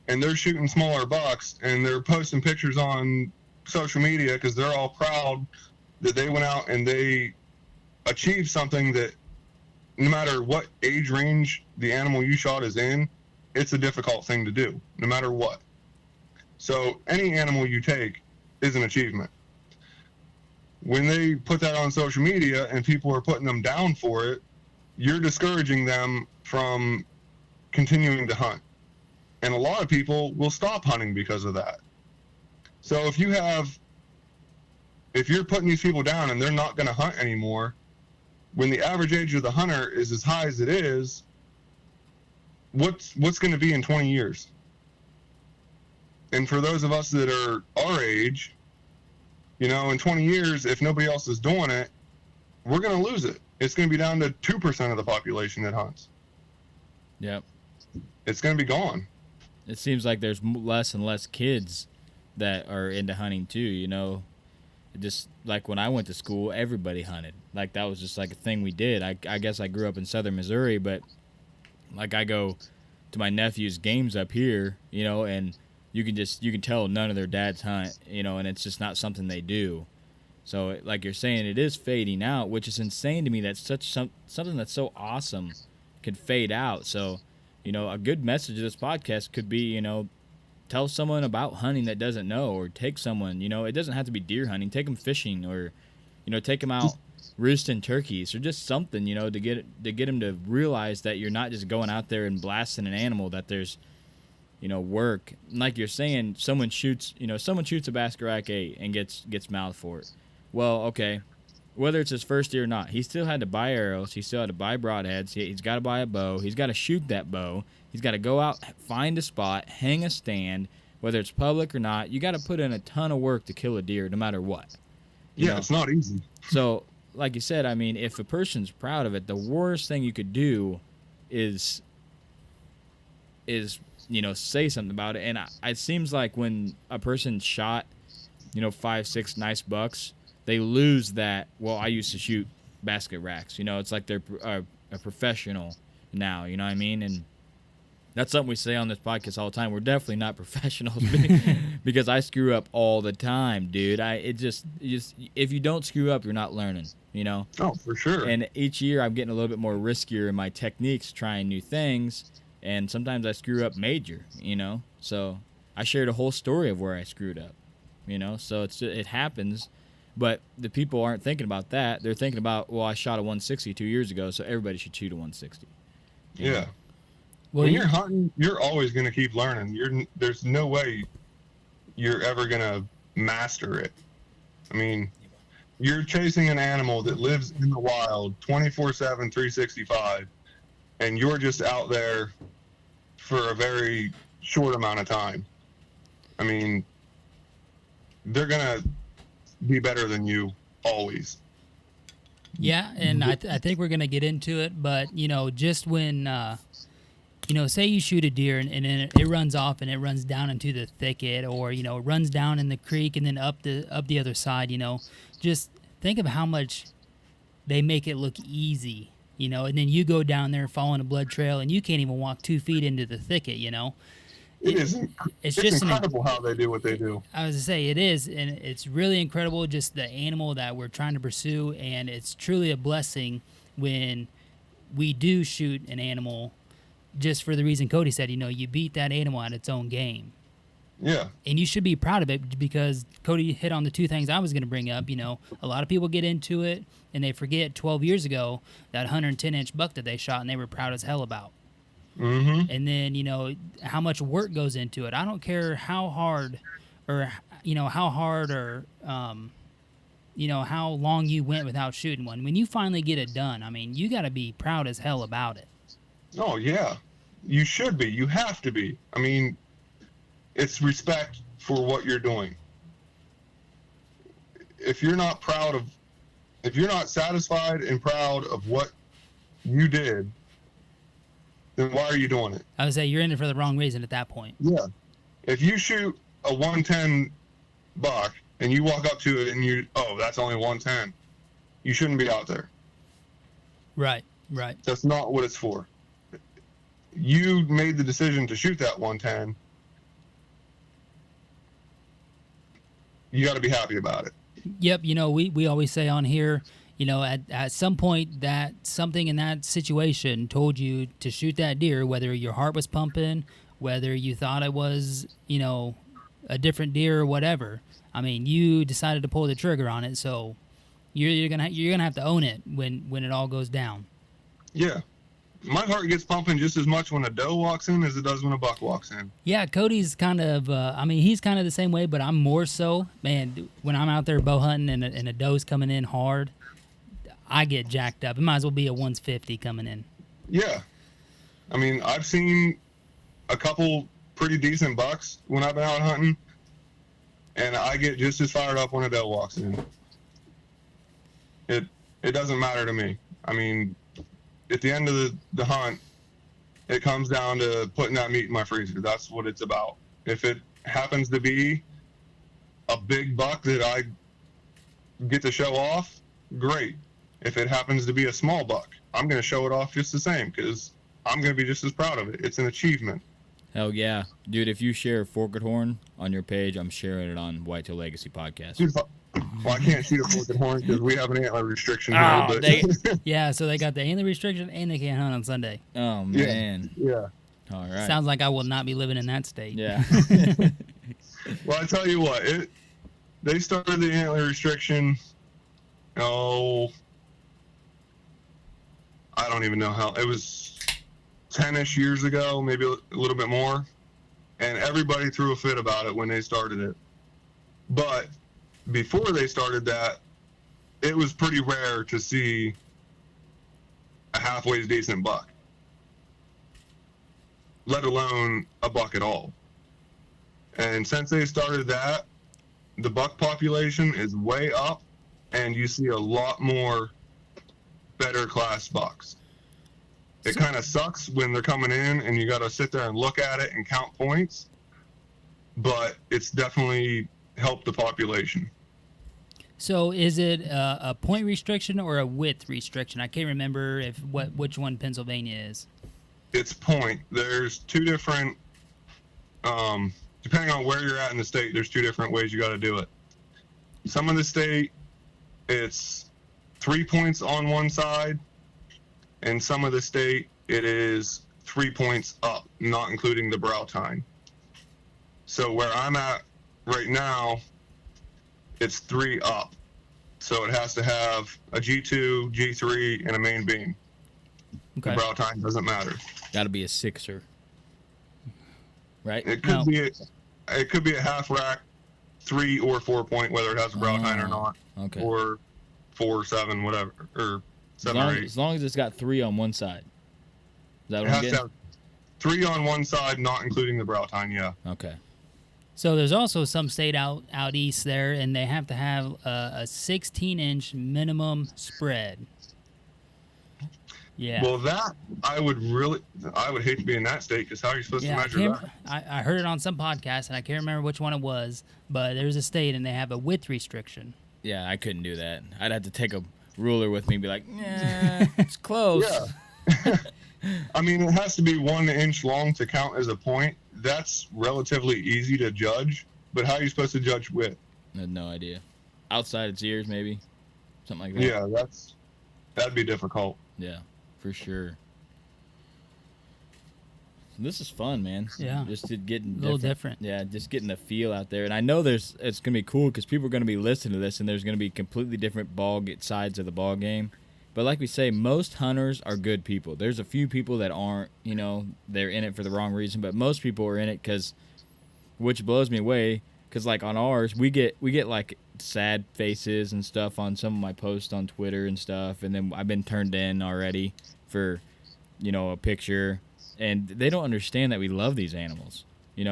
and they're shooting smaller bucks and they're posting pictures on social media because they're all proud that they went out and they achieved something that no matter what age range the animal you shot is in, it's a difficult thing to do, no matter what. So any animal you take is an achievement. When they put that on social media and people are putting them down for it, you're discouraging them from continuing to hunt. And a lot of people will stop hunting because of that. So if you're putting these people down and they're not going to hunt anymore, when the average age of the hunter is as high as it is, what's going to be in 20 years? And for those of us that are our age, in 20 years, if nobody else is doing it, we're going to lose it. It's going to be down to 2% of the population that hunts. Yep. It's going to be gone. It seems like there's less and less kids that are into hunting too, Just like when I went to school, everybody hunted. Like that was just like a thing we did. I guess I grew up in southern Missouri, but like I go to my nephew's games up here, and you can tell none of their dads hunt, and it's just not something they do. So like you're saying, it is fading out, which is insane to me that something that's so awesome could fade out. So, a good message of this podcast could be, tell someone about hunting that doesn't know, or take someone, it doesn't have to be deer hunting, take them fishing, or, take them out roosting turkeys, or just something, to get them to realize that you're not just going out there and blasting an animal, that there's, work. Like you're saying, someone shoots a basket rack 8 and gets mouthed for it. Well, okay, whether it's his first deer or not, he still had to buy arrows. He still had to buy broadheads. He's got to buy a bow. He's got to shoot that bow. He's got to go out, find a spot, hang a stand, whether it's public or not. You got to put in a ton of work to kill a deer, no matter what. Yeah, it's not easy. So, like you said, I mean, if a person's proud of it, the worst thing you could do is say something about it. And it seems like when a person shot, 5-6 nice bucks, they lose that, well, I used to shoot basket racks. It's like they're a professional now, you know what I mean? And that's something we say on this podcast all the time. We're definitely not professionals because I screw up all the time, dude. If you don't screw up, you're not learning, Oh, for sure. And each year I'm getting a little bit more riskier in my techniques, trying new things, and sometimes I screw up major, So I shared a whole story of where I screwed up, So it happens. But the people aren't thinking about that. They're thinking about, well, I shot a 160 2 years ago, so everybody should shoot a 160. Yeah. Well, when you're hunting, you're always going to keep learning. There's no way you're ever going to master it. I mean, you're chasing an animal that lives in the wild 24/7, 365, and you're just out there for a very short amount of time. I mean, they're going to be better than you always. Yeah, and I think we're going to get into it, but, just when, say you shoot a deer and then it runs off and it runs down into the thicket, or, it runs down in the creek and then up the other side, just think of how much they make it look easy, and then you go down there following a blood trail and you can't even walk 2 feet into the thicket, It's just incredible how they do what they do. I was to say, it is, and it's really incredible, just the animal that we're trying to pursue, and it's truly a blessing when we do shoot an animal, just for the reason Cody said, you beat that animal at its own game. Yeah. And you should be proud of it, because Cody hit on the 2 things I was going to bring up. A lot of people get into it and they forget 12 years ago that 110-inch buck that they shot and they were proud as hell about. Mm-hmm. And then, how much work goes into it. I don't care how hard or how long you went without shooting one. When you finally get it done, I mean, you got to be proud as hell about it. Oh, yeah. You should be. You have to be. I mean, it's respect for what you're doing. If you're not satisfied and proud of what you did, then why are you doing it? I would say you're in it for the wrong reason at that point. Yeah. If you shoot a 110 buck and you walk up to it and that's only 110, you shouldn't be out there. Right. That's not what it's for. You made the decision to shoot that 110. You got to be happy about it. Yep. We always say on here, at some point that something in that situation told you to shoot that deer, whether your heart was pumping, whether you thought it was, a different deer or whatever. I mean, you decided to pull the trigger on it, so you're gonna have to own it when it all goes down. Yeah. My heart gets pumping just as much when a doe walks in as it does when a buck walks in. Yeah, Cody's kind of, he's kind of the same way, but I'm more so. Man, when I'm out there bow hunting and a doe's coming in hard, I get jacked up. It might as well be a 150 coming in. Yeah. I mean, I've seen a couple pretty decent bucks when I've been out hunting, and I get just as fired up when a doe walks in. It doesn't matter to me. I mean, at the end of the hunt, it comes down to putting that meat in my freezer. That's what it's about. If it happens to be a big buck that I get to show off, great. If it happens to be a small buck, I'm going to show it off just the same, because I'm going to be just as proud of it. It's an achievement. Hell yeah. Dude, if you share Forked Horn on your page, I'm sharing it on Whitetail Legacy Podcast. Dude, well, I can't shoot a forked horn because we have an antler restriction here. Oh, But Yeah, so they got the antler restriction and they can't hunt on Sunday. Oh, man. yeah. All right. Sounds like I will not be living in that state. Yeah. Well, I tell you what, they started the antler restriction. Oh, I don't even know how. It was 10-ish years ago, maybe a little bit more, and everybody threw a fit about it when they started it. But before they started that, it was pretty rare to see a halfway decent buck, let alone a buck at all. And since they started that, the buck population is way up, and you see a lot more better class bucks. It kind of sucks when they're coming in and you got to sit there and look at it and count points, but it's definitely helped the population. So is it a point restriction or a width restriction? I can't remember which one Pennsylvania is. It's point. There's two different, depending on where you're at in the state, there's two different ways you got to do it. Some of the state, it's 3 points on one side, and some of the state, it is 3 points up, not including the brow tine. So where I'm at right now, it's 3 up. So it has to have a G2, G3, and a main beam. Okay. The brow tine doesn't matter. Got to be a 6er. Right? It could be a half rack, 3 or 4 point, whether it has a brow tine or not, Okay. or 4, 7, whatever, or 7 or 8. As long as it's got 3 on one side. Is that It what I'm has to getting? have 3 on one side, not including the brow tine. Yeah. Okay. So there's also some state out east there, and they have to have a 16-inch minimum spread. Yeah. Well, that I would hate to be in that state, because how are you supposed to measure that? I heard it on some podcast, and I can't remember which one it was, but there's a state, and they have a width restriction. Yeah, I couldn't do that. I'd have to take a ruler with me and be like, nah, it's close. Yeah. I mean, it has to be 1 inch long to count as a point. That's relatively easy to judge, but how are you supposed to judge width? I had no idea. Outside its ears, maybe? Something like that. Yeah, that'd be difficult. Yeah, for sure. This is fun, man. Yeah. Just to get A little different. Yeah, just getting the feel out there. And I know it's going to be cool because people are going to be listening to this, and there's going to be completely different sides of the ball game. But like we say, most hunters are good people. There's a few people that aren't, they're in it for the wrong reason, but most people are in it which blows me away, because like on ours, we get like sad faces and stuff on some of my posts on Twitter and stuff, and then I've been turned in already for, a picture, and they don't understand that we love these animals. I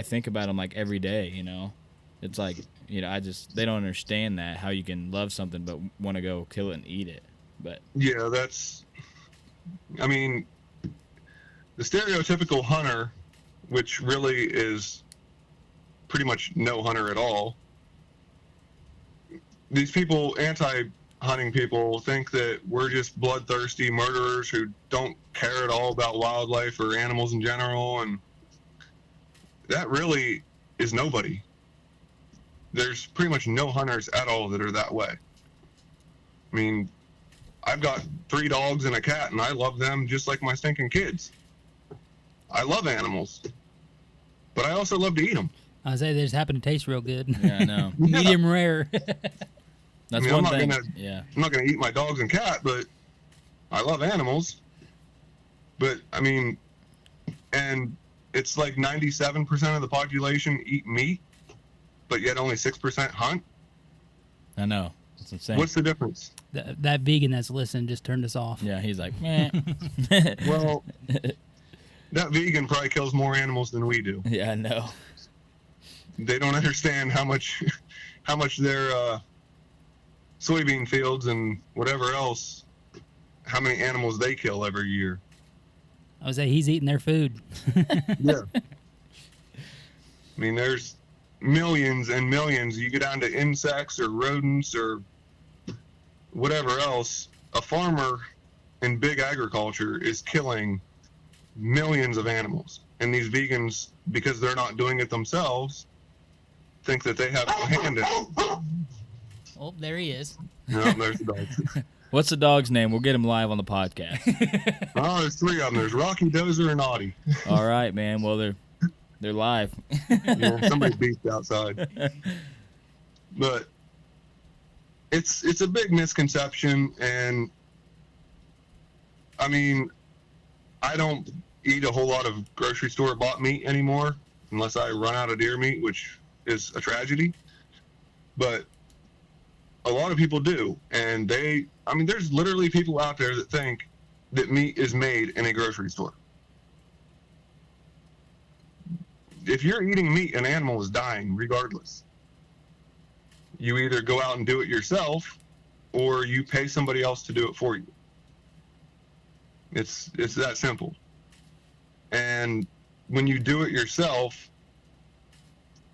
think about them like every day, It's like, they don't understand that, how you can love something but want to go kill it and eat it. But Yeah, I mean, the stereotypical hunter, which really is pretty much no hunter at all, these people, anti-hunting people, think that we're just bloodthirsty murderers who don't care at all about wildlife or animals in general, and that really is nobody. There's pretty much no hunters at all that are that way. I mean, I've got 3 dogs and a cat, and I love them just like my stinking kids. I love animals, but I also love to eat them. I say they just happen to taste real good. yeah, I know. Medium rare. That's I'm one thing. I'm not going to eat my dogs and cat, but I love animals. But, I mean, and it's like 97% of the population eat meat, but yet only 6% hunt. I know. That's insane. What's the difference? That vegan that's listening just turned us off. Yeah, he's like, meh. Well, that vegan probably kills more animals than we do. Yeah, I know. They don't understand how much their soybean fields and whatever else, how many animals they kill every year. I would say he's eating their food. Yeah. I mean, there's millions and millions. You get down to insects or rodents or whatever else. A farmer in big agriculture is killing millions of animals. And these vegans, because they're not doing it themselves, think that they have a hand in it. Oh, there he is. No, there's the dogs. What's the dog's name? We'll get him live on the podcast. Oh, there's 3 of them. There's Rocky, Dozer, and Audie. All right, man. Well, they're live. Yeah, somebody beeped outside. But it's a big misconception, and I mean, I don't eat a whole lot of grocery store bought meat anymore unless I run out of deer meat, which is a tragedy. But a lot of people do, and there's literally people out there that think that meat is made in a grocery store. If you're eating meat, an animal is dying regardless. You either go out and do it yourself, or you pay somebody else to do it for you. It's that simple. And when you do it yourself,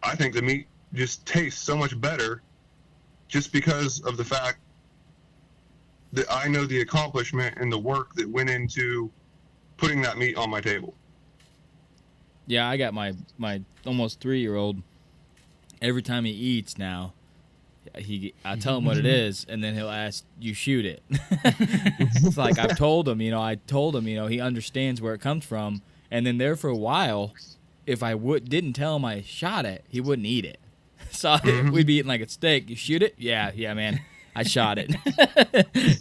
I think the meat just tastes so much better, just because of the fact that I know the accomplishment and the work that went into putting that meat on my table. Yeah, I got my almost 3-year-old. Every time he eats now, I tell him what it is, and then he'll ask, "You shoot it." It's like I told him, he understands where it comes from, and then there for a while, if I didn't tell him I shot it, he wouldn't eat it. So we'd be eating like a steak. You shoot it? Yeah, man. I shot it.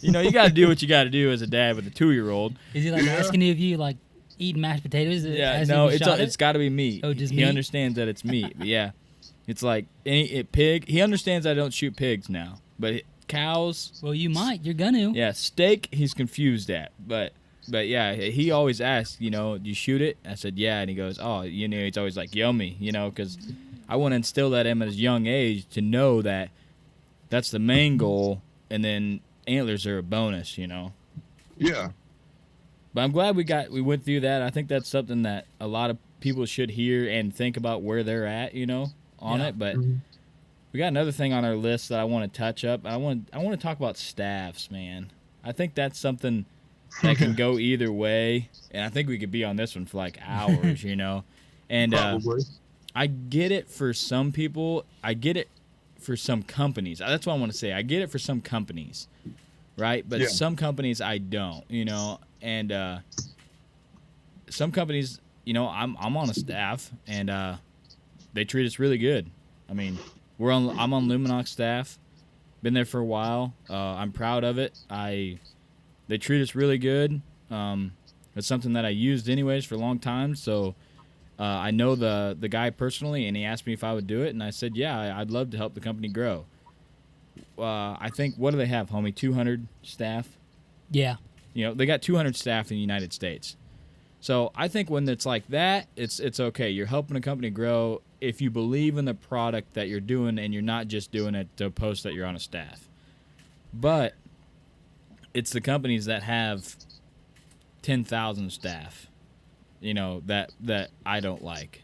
You got to do what you got to do as a dad with a 2-year-old. Is he like asking you if you like eat mashed potatoes? Yeah, no, it's got to be meat. Oh, just he meat? understands that it's meat. But yeah, it's like pig. He understands I don't shoot pigs now, but cows. Well, you might. You're gonna. Yeah, steak. He's confused at, but yeah, he always asks. Do you shoot it? I said yeah, and he goes, oh, he's always like yummy, because I want to instill that in him at his young age to know that that's the main goal, and then antlers are a bonus. Yeah. But I'm glad we went through that. I think that's something that a lot of people should hear and think about where they're at, on it. But we got another thing on our list that I want to touch up. I want to talk about staffs, man. I think that's something that can go either way, and I think we could be on this one for like hours, And Probably. I get it for some people. I get it for some companies. That's what I want to say. I get it for some companies, right? But some companies I don't, And some companies, I'm on a staff, and they treat us really good. I mean, I'm on Luminox staff. Been there for a while. I'm proud of it. They treat us really good. It's something that I used anyways for a long time. So I know the guy personally, and he asked me if I would do it, and I said, yeah, I'd love to help the company grow. I think, what do they have, homie? 200 staff? Yeah. They got 200 staff in the United States. So I think when it's like that, it's okay. You're helping a company grow if you believe in the product that you're doing, and you're not just doing it to post that you're on a staff. But it's the companies that have 10,000 staff, that I don't like.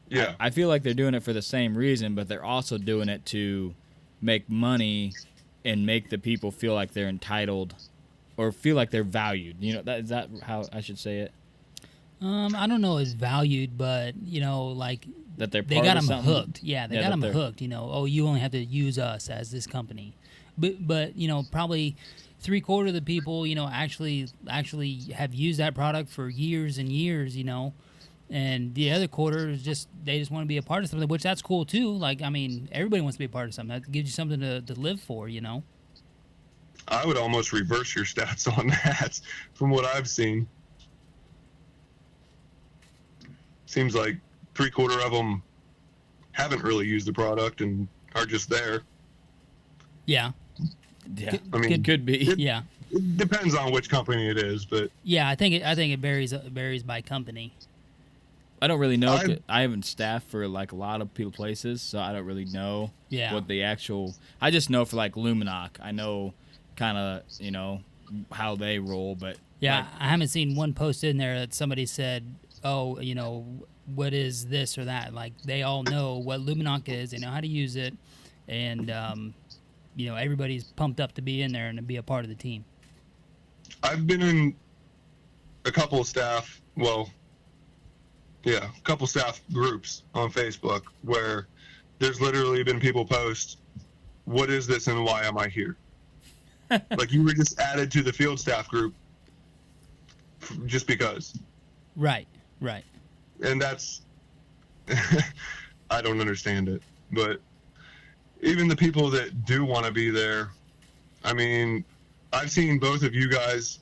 Yeah. I feel like they're doing it for the same reason, but they're also doing it to make money and make the people feel like they're entitled or feel like they're valued. Is that how I should say it? I don't know it's valued, but like That they got them something? hooked. Yeah, they got them hooked. Oh, you only have to use us as this company, but probably 3/4 of the people actually have used that product for years and years. And the other quarter is they just want to be a part of something, which that's cool too. Like, I mean, everybody wants to be a part of something. That gives you something to live for. I would almost reverse your stats on that from what I've seen. Seems like 3/4 of them haven't really used the product and are just there. Yeah. Yeah, I mean, could be. Yeah. It depends on which company it is, but Yeah, I think it varies by company. I don't really know. I haven't staffed for like a lot of people places, so I don't really know what the actual. I just know for like Luminoc, I know kind of how they roll, but yeah, I haven't seen one post in there that somebody said, "Oh, what is this or that?" Like they all know what Luminoc is, they know how to use it, and everybody's pumped up to be in there and to be a part of the team. I've been in a couple of staff, a couple staff groups on Facebook where there's literally been people post, "What is this and why am I here?" Like you were just added to the field staff group just because. Right. And that's, I don't understand it. But even the people that do want to be there, I mean, I've seen both of you guys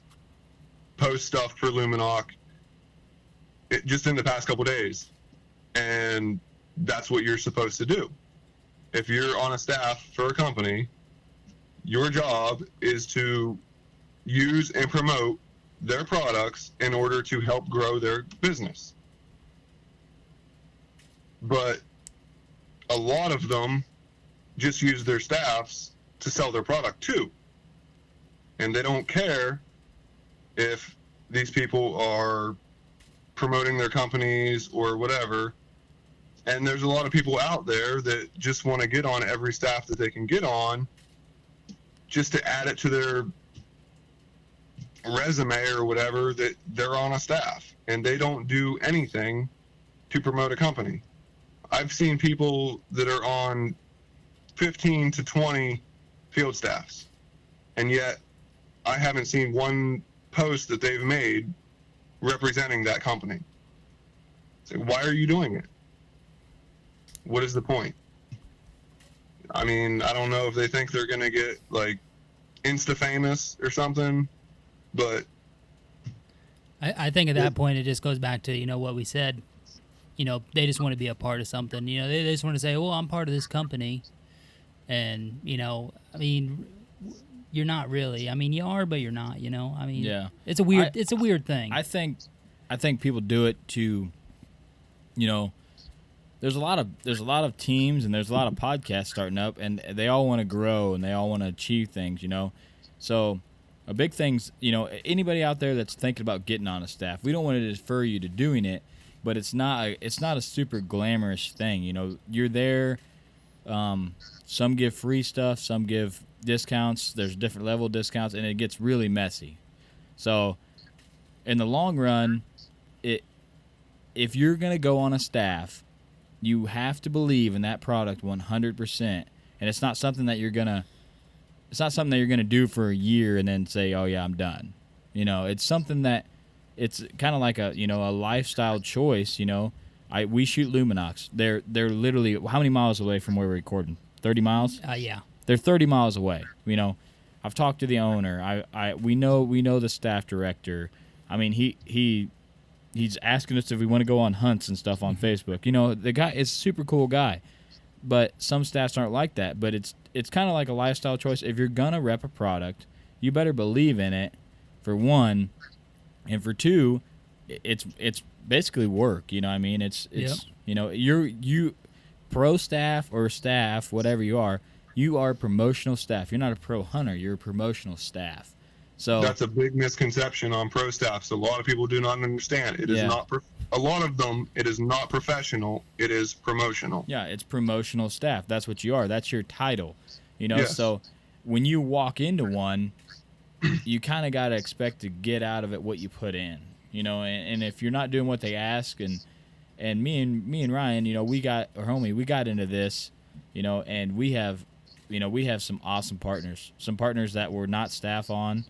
post stuff for Luminoc just in the past couple days. And that's what you're supposed to do. If you're on a staff for a company, your job is to use and promote their products in order to help grow their business. But a lot of them just use their staffs to sell their product too. And they don't care if these people are promoting their companies or whatever. And there's a lot of people out there that just want to get on every staff that they can get on just to add it to their resume or whatever that they're on a staff, and they don't do anything to promote a company. I've seen people that are on 15 to 20 field staffs, and yet I haven't seen one post that they've made representing that company. So why are you doing it? What is the point? I mean, I don't know if they think they're going to get like Insta famous or something, but I think at that point it just goes back to, you know, what we said. You know, they just want to be a part of something. You know, they just want to say, well, I'm part of this company. And, you know, I mean, you're not really. I mean, you are, but you're not, you know. I mean, Yeah. It's a weird thing. I think people do it to, you know, there's a lot of teams and there's a lot of podcasts starting up, and they all want to grow and they all want to achieve things, you know. So a big thing's, you know, anybody out there that's thinking about getting on a staff, we don't want to defer you to doing it, but it's not a super glamorous thing, you know. You're there. Some give free stuff, some give discounts. There's different level discounts, and it gets really messy. So in the long run, if you're going to go on a staff, you have to believe in that product 100%, and it's not something that you're gonna do for a year and then say, "Oh yeah, I'm done." You know, it's something that it's kind of like a lifestyle choice. You know, we shoot Luminox. They're literally how many miles away from where we're recording? 30 miles. Yeah. They're 30 miles away. You know, I've talked to the owner. We know the staff director. I mean, he's asking us if we want to go on hunts and stuff on Facebook. You know, the guy is a super cool guy, but some staffs aren't like that. But it's kind of like a lifestyle choice. If you're gonna rep a product, you better believe in it, for one, and for two, it's basically work. You know what I mean? It's you know, you pro staff or staff, whatever you are promotional staff. You're not a pro hunter. You're a promotional staff. So that's a big misconception on pro staffs. A lot of people do not understand. It is not. A lot of them, it is not professional. It is promotional. Yeah, it's promotional staff. That's what you are. That's your title. You know. Yes. So when you walk into one, you kind of got to expect to get out of it what you put in. You know, and if you're not doing what they ask, and me and Ryan, you know, we got into this, you know, and we have some awesome partners. Some partners that we're not staff on,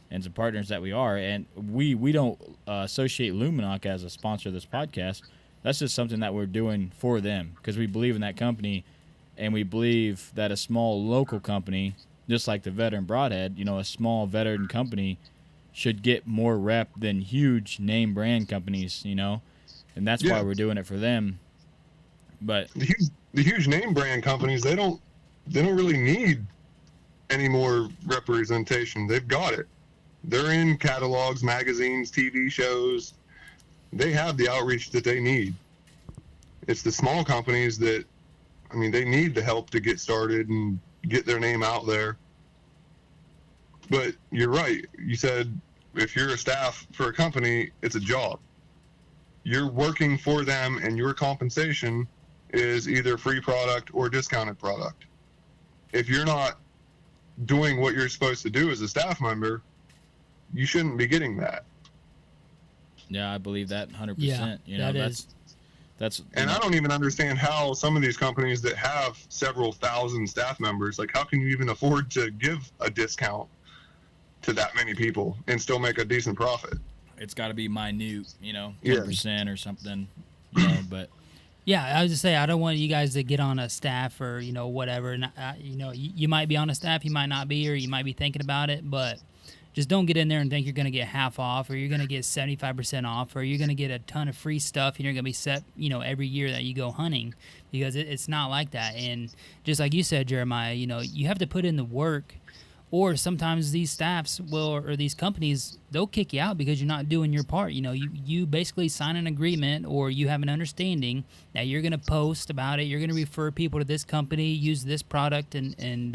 and some partners that we are, and we don't associate Luminoc as a sponsor of this podcast. That's just something that we're doing for them because we believe in that company, and we believe that a small local company, just like the Veteran Broadhead, you know, a small veteran company should get more rep than huge name brand companies, you know, and that's why we're doing it for them. But the huge name brand companies, they don't really need any more representation. They've got it. They're in catalogs, magazines, TV shows. They have the outreach that they need. It's the small companies that, I mean, they need the help to get started and get their name out there. But you're right. You said if you're a staff for a company, it's a job. You're working for them, and your compensation is either free product or discounted product. If you're not doing what you're supposed to do as a staff member, you shouldn't be getting that. Yeah, I believe that 100%. Yeah, you know, that is. that's And I don't even understand how some of these companies that have several thousand staff members, like, how can you even afford to give a discount to that many people and still make a decent profit? it's got to be minute, you know, Yeah. 10% or something, you know, but Yeah, I was just say I don't want you guys to get on a staff or whatever. And you might be on a staff, you might not be, or you might be thinking about it, but just don't get in there and think you're going to get half off, or you're going to get 75% off, or you're going to get a ton of free stuff, and you're going to be set, every year that you go hunting, because it's not like that. And just like you said, Jeremiah, you have to put in the work. Or sometimes these staffs or these companies, they'll kick you out because you're not doing your part. You basically sign an agreement, or you have an understanding that you're going to post about it. You're going to refer people to this company, use this product, and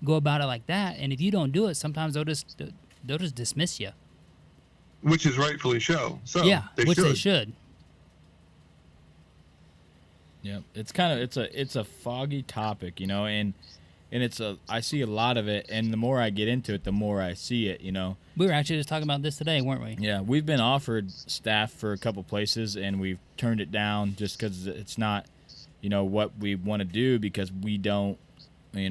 go about it like that. And if you don't do it, sometimes they'll just dismiss you. Which is rightfully so. So Yeah, they should. yeah, it's kind of it's a foggy topic, and I see a lot of it, and the more I get into it, the more I see it, We were actually just talking about this today, weren't we? Yeah, we've been offered staff for a couple places, and we've turned it down just because it's not, what we want to do, because we don't, we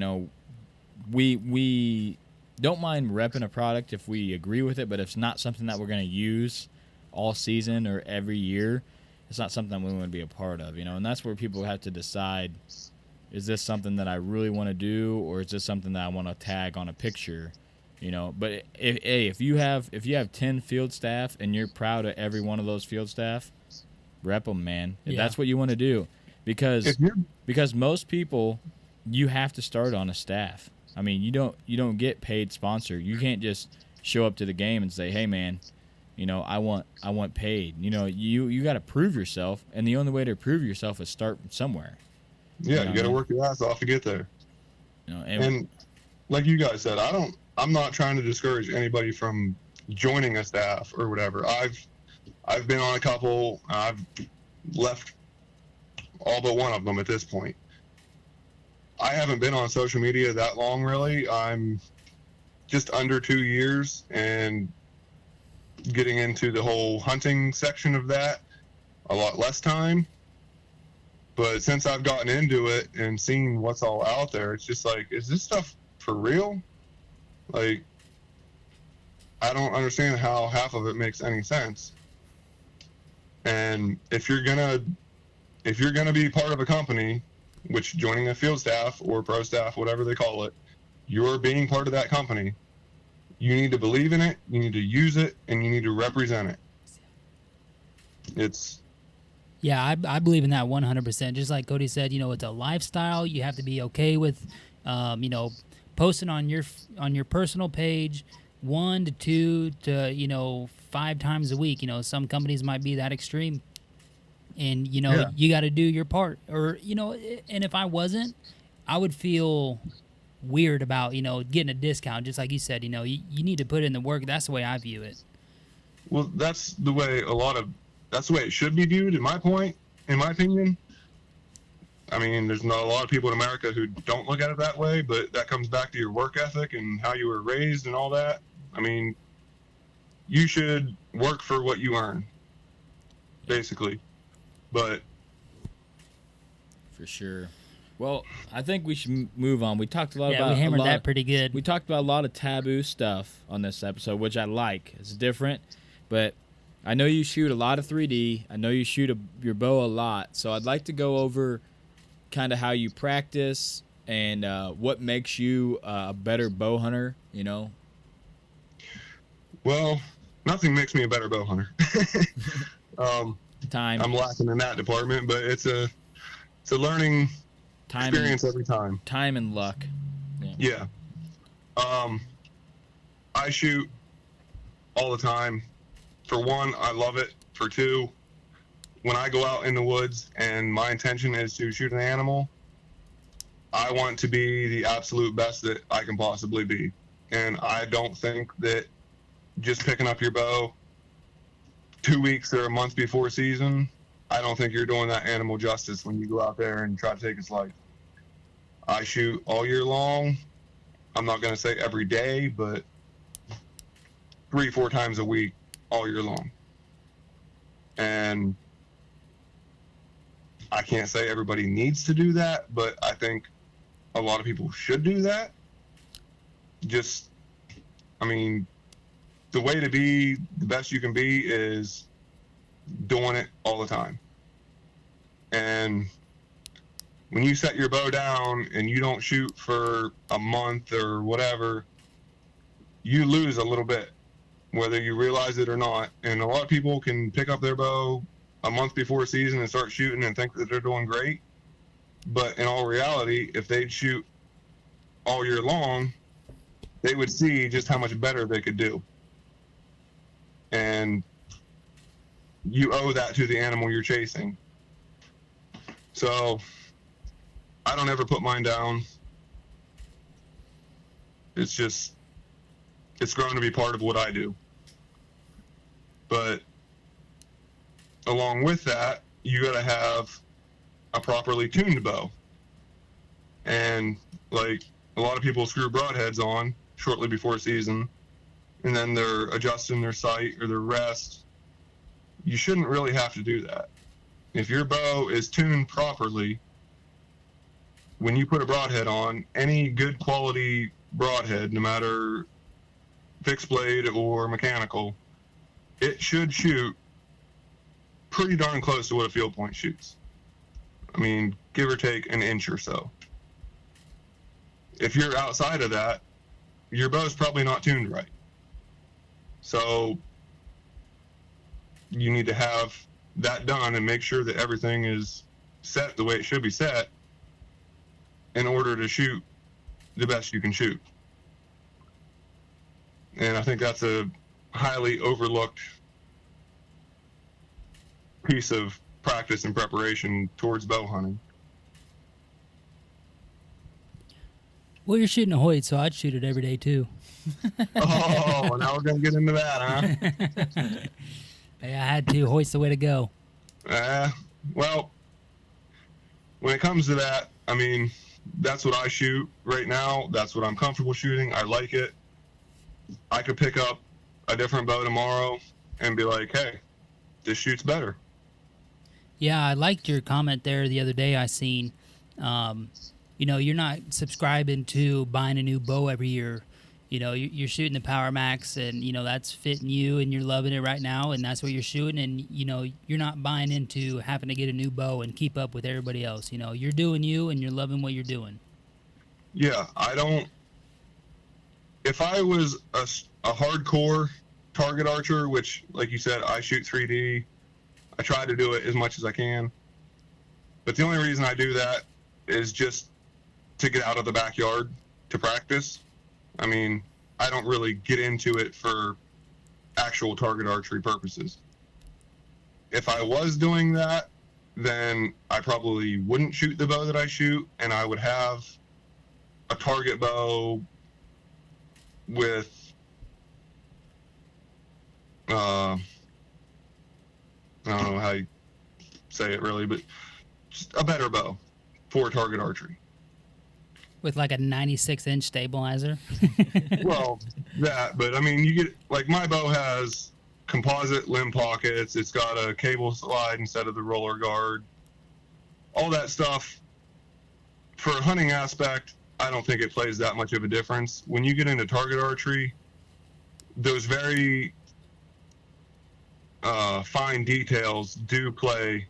don't mind repping a product if we agree with it, but if it's not something that we're going to use all season or every year, it's not something we want to be a part of, and that's where people have to decide, is this something that I really want to do, or is this something that I want to tag on a picture? But if you have 10 field staff and you're proud of every one of those field staff, rep them, man. If that's what you want to do, because most people, you have to start on a staff. I mean, you don't get paid sponsor. You can't just show up to the game and say, hey, man, I want paid. You got to prove yourself, and the only way to prove yourself is start somewhere. Yeah, you got to work your ass off to get there. And like you guys said, I'm not trying to discourage anybody from joining a staff or whatever. I've been on a couple. I've left all but one of them at this point. I haven't been on social media that long, really. I'm just under 2 years and getting into the whole hunting section of that a lot less time. But since I've gotten into it and seen what's all out there, it's just like, is this stuff for real? Like, I don't understand how half of it makes any sense. And if you're gonna be part of a company, which joining a field staff or pro staff, whatever they call it, you're being part of that company. You need to believe in it, you need to use it, and you need to represent it. Yeah, I believe in that 100%. Just like Cody said, it's a lifestyle. You have to be okay with, posting on your personal page 1 to 2 to 5 times a week. Some companies might be that extreme, and you got to do your part. Or and if I wasn't, I would feel weird about getting a discount. Just like you said, you need to put in the work. That's the way I view it. Well, that's the way it should be viewed, in my opinion. I mean, there's not a lot of people in America who don't look at it that way, but that comes back to your work ethic and how you were raised and all that. I mean, you should work for what you earn, basically. But for sure. Well, I think we should move on. We talked a lot about... we hammered that pretty good. We talked about a lot of taboo stuff on this episode, which I like. It's different, but I know you shoot a lot of 3D. I know you shoot your bow a lot. So I'd like to go over kind of how you practice and what makes you a better bow hunter, Well, nothing makes me a better bow hunter. Time. I'm lacking in that department, but it's a learning experience every time. Time and luck. Yeah. I shoot all the time. For one, I love it. For two, when I go out in the woods and my intention is to shoot an animal, I want to be the absolute best that I can possibly be. And I don't think that just picking up your bow 2 weeks or a month before season, I don't think you're doing that animal justice when you go out there and try to take its life. I shoot all year long. I'm not going to say every day, but 3-4 times a week all year long. And I can't say everybody needs to do that, but I think a lot of people should do that. Just, I mean, the way to be the best you can be is doing it all the time. And when you set your bow down and you don't shoot for a month or whatever, you lose a little bit, whether you realize it or not. And a lot of people can pick up their bow a month before season and start shooting and think that they're doing great. But in all reality, if they'd shoot all year long, they would see just how much better they could do. And you owe that to the animal you're chasing. So I don't ever put mine down. It's just, it's grown to be part of what I do. But along with that, you got to have a properly tuned bow. And like a lot of people screw broadheads on shortly before season, and then they're adjusting their sight or their rest. You shouldn't really have to do that. If your bow is tuned properly, when you put a broadhead on, any good quality broadhead, no matter fixed blade or mechanical, it should shoot pretty darn close to what a field point shoots. I mean, give or take an inch or so. If you're outside of that, your bow's probably not tuned right. So you need to have that done and make sure that everything is set the way it should be set in order to shoot the best you can shoot. And I think that's a highly overlooked piece of practice and preparation towards bow hunting. Well, you're shooting a Hoyt, so I'd shoot it every day too. Oh, now we're going to get into that, huh? Hey, I had to. Hoyt's the way to go. Well, when it comes to that, I mean, that's what I shoot right now. That's what I'm comfortable shooting. I like it. I could pick up a different bow tomorrow and be like, hey, this shoots better. Yeah, I liked your comment there the other day I seen. You know, you're not subscribing to buying a new bow every year. You know, you're shooting the Power Max, and, you know, that's fitting you, and you're loving it right now, and that's what you're shooting. And, you know, you're not buying into having to get a new bow and keep up with everybody else. You know, you're doing you, and you're loving what you're doing. Yeah, if I was a hardcore target archer, which, like you said, I shoot 3D, I try to do it as much as I can. But the only reason I do that is just to get out of the backyard to practice. I mean, I don't really get into it for actual target archery purposes. If I was doing that, then I probably wouldn't shoot the bow that I shoot, and I would have a target bow with, I don't know how you say it really, but just a better bow for target archery. With like a 96-inch stabilizer. Well, that, but I mean, you get, like, my bow has composite limb pockets. It's got a cable slide instead of the roller guard. All that stuff, for a hunting aspect, I don't think it plays that much of a difference. When you get into target archery, those very fine details do play.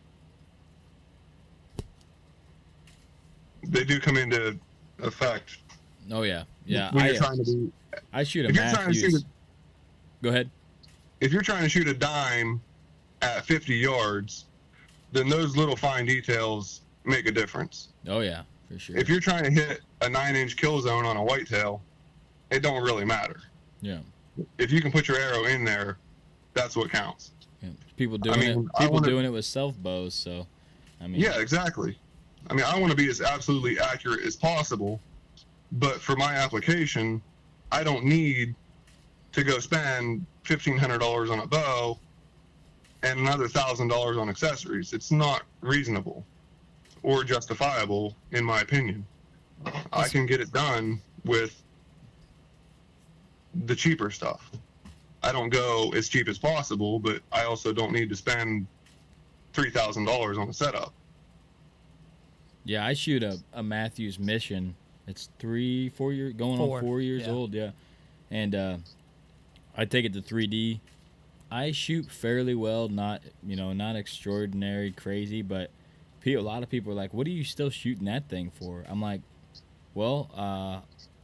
They do come into effect. Oh yeah, yeah. When you're trying to be, I shoot a if you're trying to shoot Matthews. Go ahead. if you're trying to shoot a dime at 50 yards, then those little fine details make a difference. Oh yeah, for sure. If you're trying to hit a 9-inch kill zone on a whitetail, it don't really matter. Yeah. If you can put your arrow in there, that's what counts. Yeah. People doing doing it with self bows. So, I mean. Yeah, exactly. I mean, I want to be as absolutely accurate as possible, but for my application, I don't need to go spend $1,500 on a bow and another $1,000 on accessories. It's not reasonable or justifiable, in my opinion. I can get it done with the cheaper stuff. I don't go as cheap as possible, but I also don't need to spend $3,000 on a setup. Yeah, I shoot a Matthews Mission. It's 4 years, going on 4 years old, yeah. And I take it to 3D. I shoot fairly well, not extraordinary, crazy, but a lot of people are like, "What are you still shooting that thing for?" I'm like, "Well,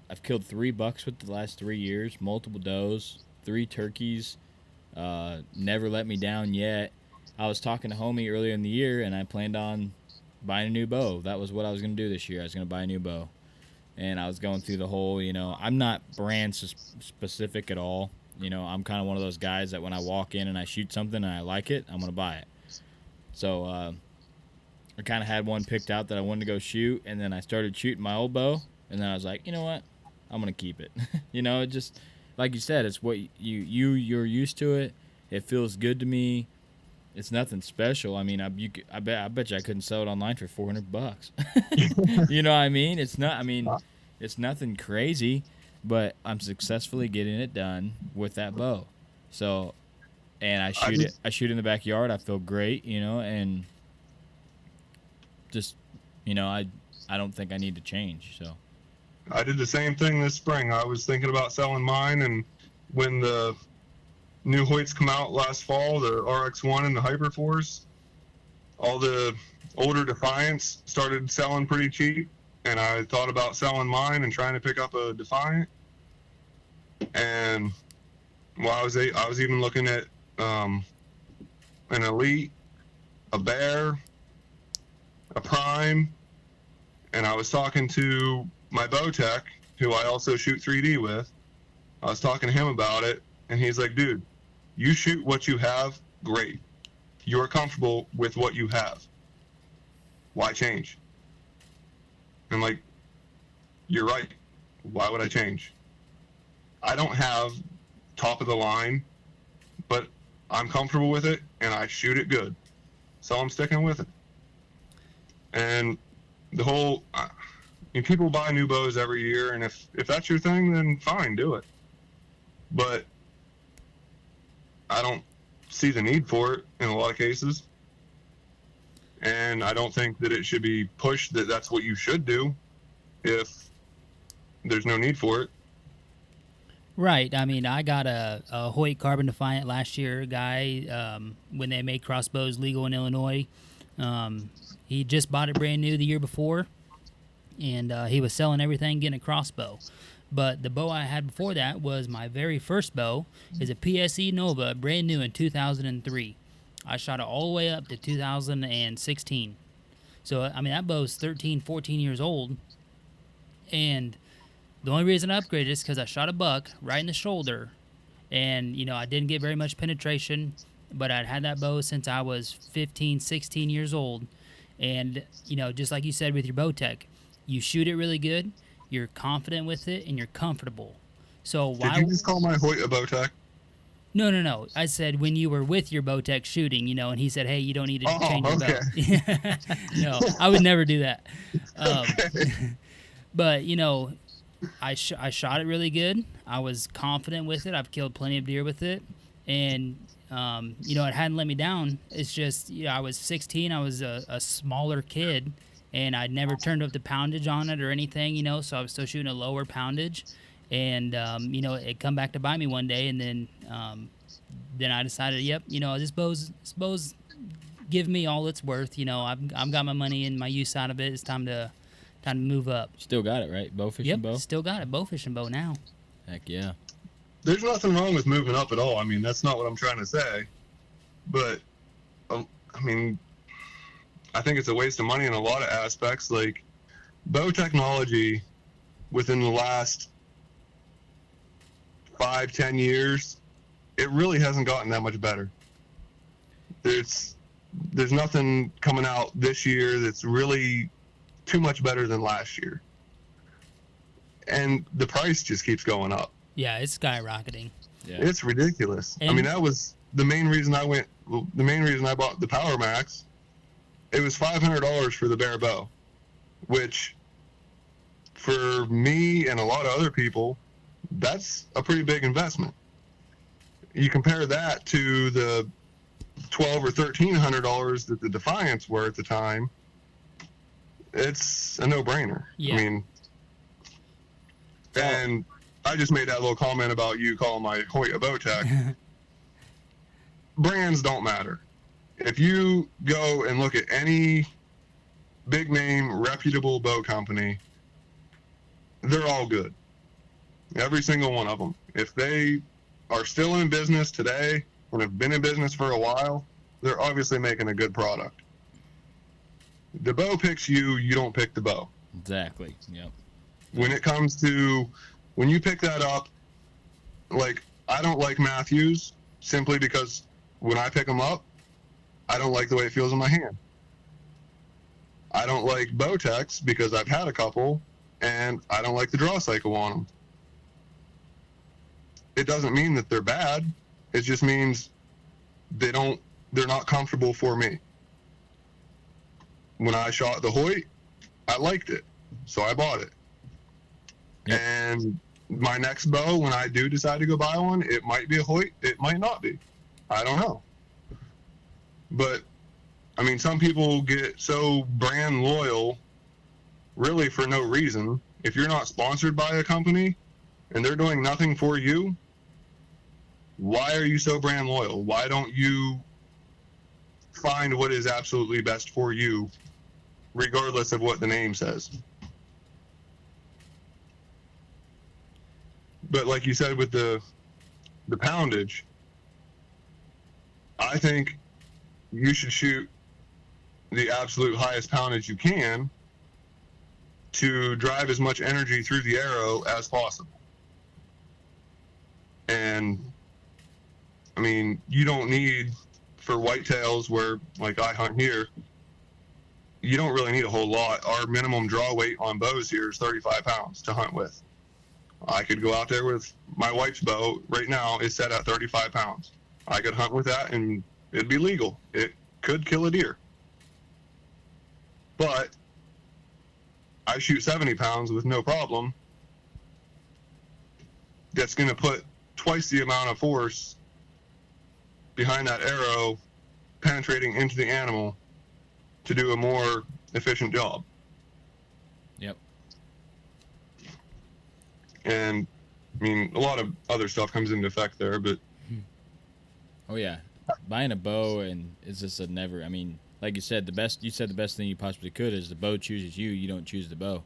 I've killed 3 bucks with the last 3 years, multiple does, 3 turkeys, never let me down yet." I was talking to homie earlier in the year, and I planned on buying a new bow. That was what I was going to do this year. I was going to buy a new bow. And I was going through the whole, I'm not brand specific at all. I'm kind of one of those guys that when I walk in and I shoot something and I like it, I'm going to buy it. So I kind of had one picked out that I wanted to go shoot, and then I started shooting my old bow, and then I was like, you know what? I'm going to keep it. It just, like you said, it's what you're used to it. It feels good to me. It's nothing special. I mean, I bet you I couldn't sell it online for $400. You know what I mean? It's not. I mean, it's nothing crazy, but I'm successfully getting it done with that bow. So, and I shoot in the backyard. I feel great, and just, I don't think I need to change. So, I did the same thing this spring. I was thinking about selling mine, and when the new Hoyts come out last fall, the RX-1 and the Hyperforce, all the older Defiants started selling pretty cheap, and I thought about selling mine and trying to pick up a Defiant. And I was even looking at an Elite, a Bear, a Prime, and I was talking to my bow tech, who I also shoot 3D with. I was talking to him about it, and he's like, "Dude, you shoot what you have, great. You're comfortable with what you have. Why change?" I'm like, "You're right. Why would I change? I don't have top of the line, but I'm comfortable with it, and I shoot it good. So I'm sticking with it." And the whole, people buy new bows every year, and if that's your thing, then fine, do it. But I don't see the need for it in a lot of cases. And I don't think that it should be pushed that that's what you should do if there's no need for it. Right. I mean, I got a Hoyt Carbon Defiant last year, guy, when they made crossbows legal in Illinois. He just bought it brand new the year before, and he was selling everything, getting a crossbow. But the bow I had before that was my very first bow. Is a PSE Nova, brand new in 2003. I shot it all the way up to 2016. So, I mean, that bow's 13, 14 years old. And the only reason I upgraded is because I shot a buck right in the shoulder. And, I didn't get very much penetration, but I'd had that bow since I was 15, 16 years old. And, just like you said with your bow tech, you shoot it really good. You're confident with it, and you're comfortable. So why? Did you just call my Hoyt a bow tech? No. I said when you were with your bow tech shooting, and he said, "Hey, you don't need to change your bow." No, I would never do that. But I shot it really good. I was confident with it. I've killed plenty of deer with it, and it hadn't let me down. It's just I was 16. I was a smaller kid. And I'd never turned up the poundage on it or anything, so I was still shooting a lower poundage. And, it come back to bite me one day. And then I decided, this bow's give me all it's worth. I've got my money and my use out of it. It's time to move up. Still got it, right? Bow fishing bow? Still got it. Bow fishing bow now. Heck yeah. There's nothing wrong with moving up at all. I mean, that's not what I'm trying to say. But, I think it's a waste of money in a lot of aspects. Like, bow technology within the last 5-10 years, it really hasn't gotten that much better. There's nothing coming out this year that's really too much better than last year. And the price just keeps going up. Yeah, it's skyrocketing. Yeah. It's ridiculous. And that was the main reason I bought the Power Max. It was $500 for the bare bow, which for me and a lot of other people, that's a pretty big investment. You compare that to the $1,200 or $1,300 that the Defiants were at the time, it's a no-brainer. Yeah. I mean, and I just made that little comment about you calling my Hoyt a Bowtech. Brands don't matter. If you go and look at any big name, reputable bow company, they're all good. Every single one of them. If they are still in business today and have been in business for a while, they're obviously making a good product. The bow picks you, you don't pick the bow. Exactly. Yep. When it comes to, when you pick that up, like, I don't like Matthews simply because when I pick them up, I don't like the way it feels in my hand. I don't like Bowtechs because I've had a couple and I don't like the draw cycle on them. It doesn't mean that they're bad. It just means they're not comfortable for me. When I shot the Hoyt, I liked it, so I bought it. Yep. And my next bow, when I do decide to go buy one, it might be a Hoyt, it might not be. I don't know. But, I mean, some people get so brand loyal really for no reason. If you're not sponsored by a company and they're doing nothing for you, why are you so brand loyal? Why don't you find what is absolutely best for you, regardless of what the name says? But like you said with the poundage, I think you should shoot the absolute highest poundage you can to drive as much energy through the arrow as possible. And I mean, you don't need, for whitetails where like I hunt here, you don't really need a whole lot. Our minimum draw weight on bows here is 35 pounds to hunt with. I could go out there with my wife's bow right now is set at 35 pounds. I could hunt with that and it'd be legal. It could kill a deer. But I shoot 70 pounds with no problem. That's going to put twice the amount of force behind that arrow penetrating into the animal to do a more efficient job. Yep. And I mean, a lot of other stuff comes into effect there, but Oh yeah, buying a bow and it's just a never. I mean, like you said, the best thing you possibly could is the bow chooses you. You don't choose the bow.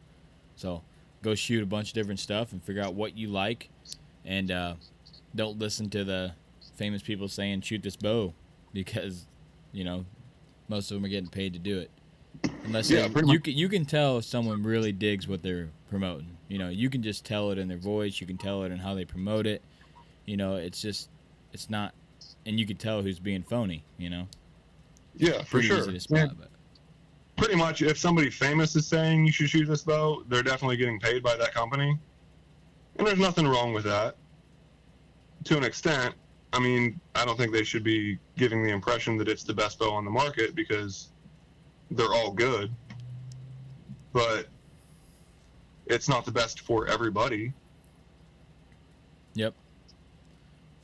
So go shoot a bunch of different stuff and figure out what you like, and don't listen to the famous people saying shoot this bow because most of them are getting paid to do it. Unless you can tell if someone really digs what they're promoting. You can just tell it in their voice. You can tell it in how they promote it. It's not, and you can tell who's being phony. Yeah, for Pretty sure. easy to spot, but. Pretty much, if somebody famous is saying you should shoot this bow, they're definitely getting paid by that company, and there's nothing wrong with that. To an extent, I mean, I don't think they should be giving the impression that it's the best bow on the market because they're all good, but it's not the best for everybody. Yep.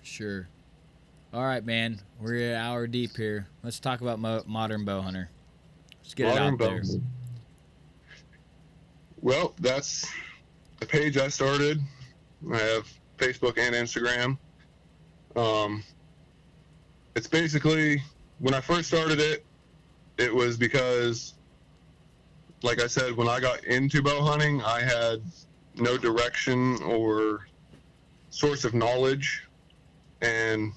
Sure. All right, man. We're an hour deep here. Let's talk about Modern Bowhunter. Let's get Modern it out there. Bowhunter. Well, that's a page I started. I have Facebook and Instagram. It's basically, when I first started it, it was because, like I said, when I got into bow hunting, I had no direction or source of knowledge, and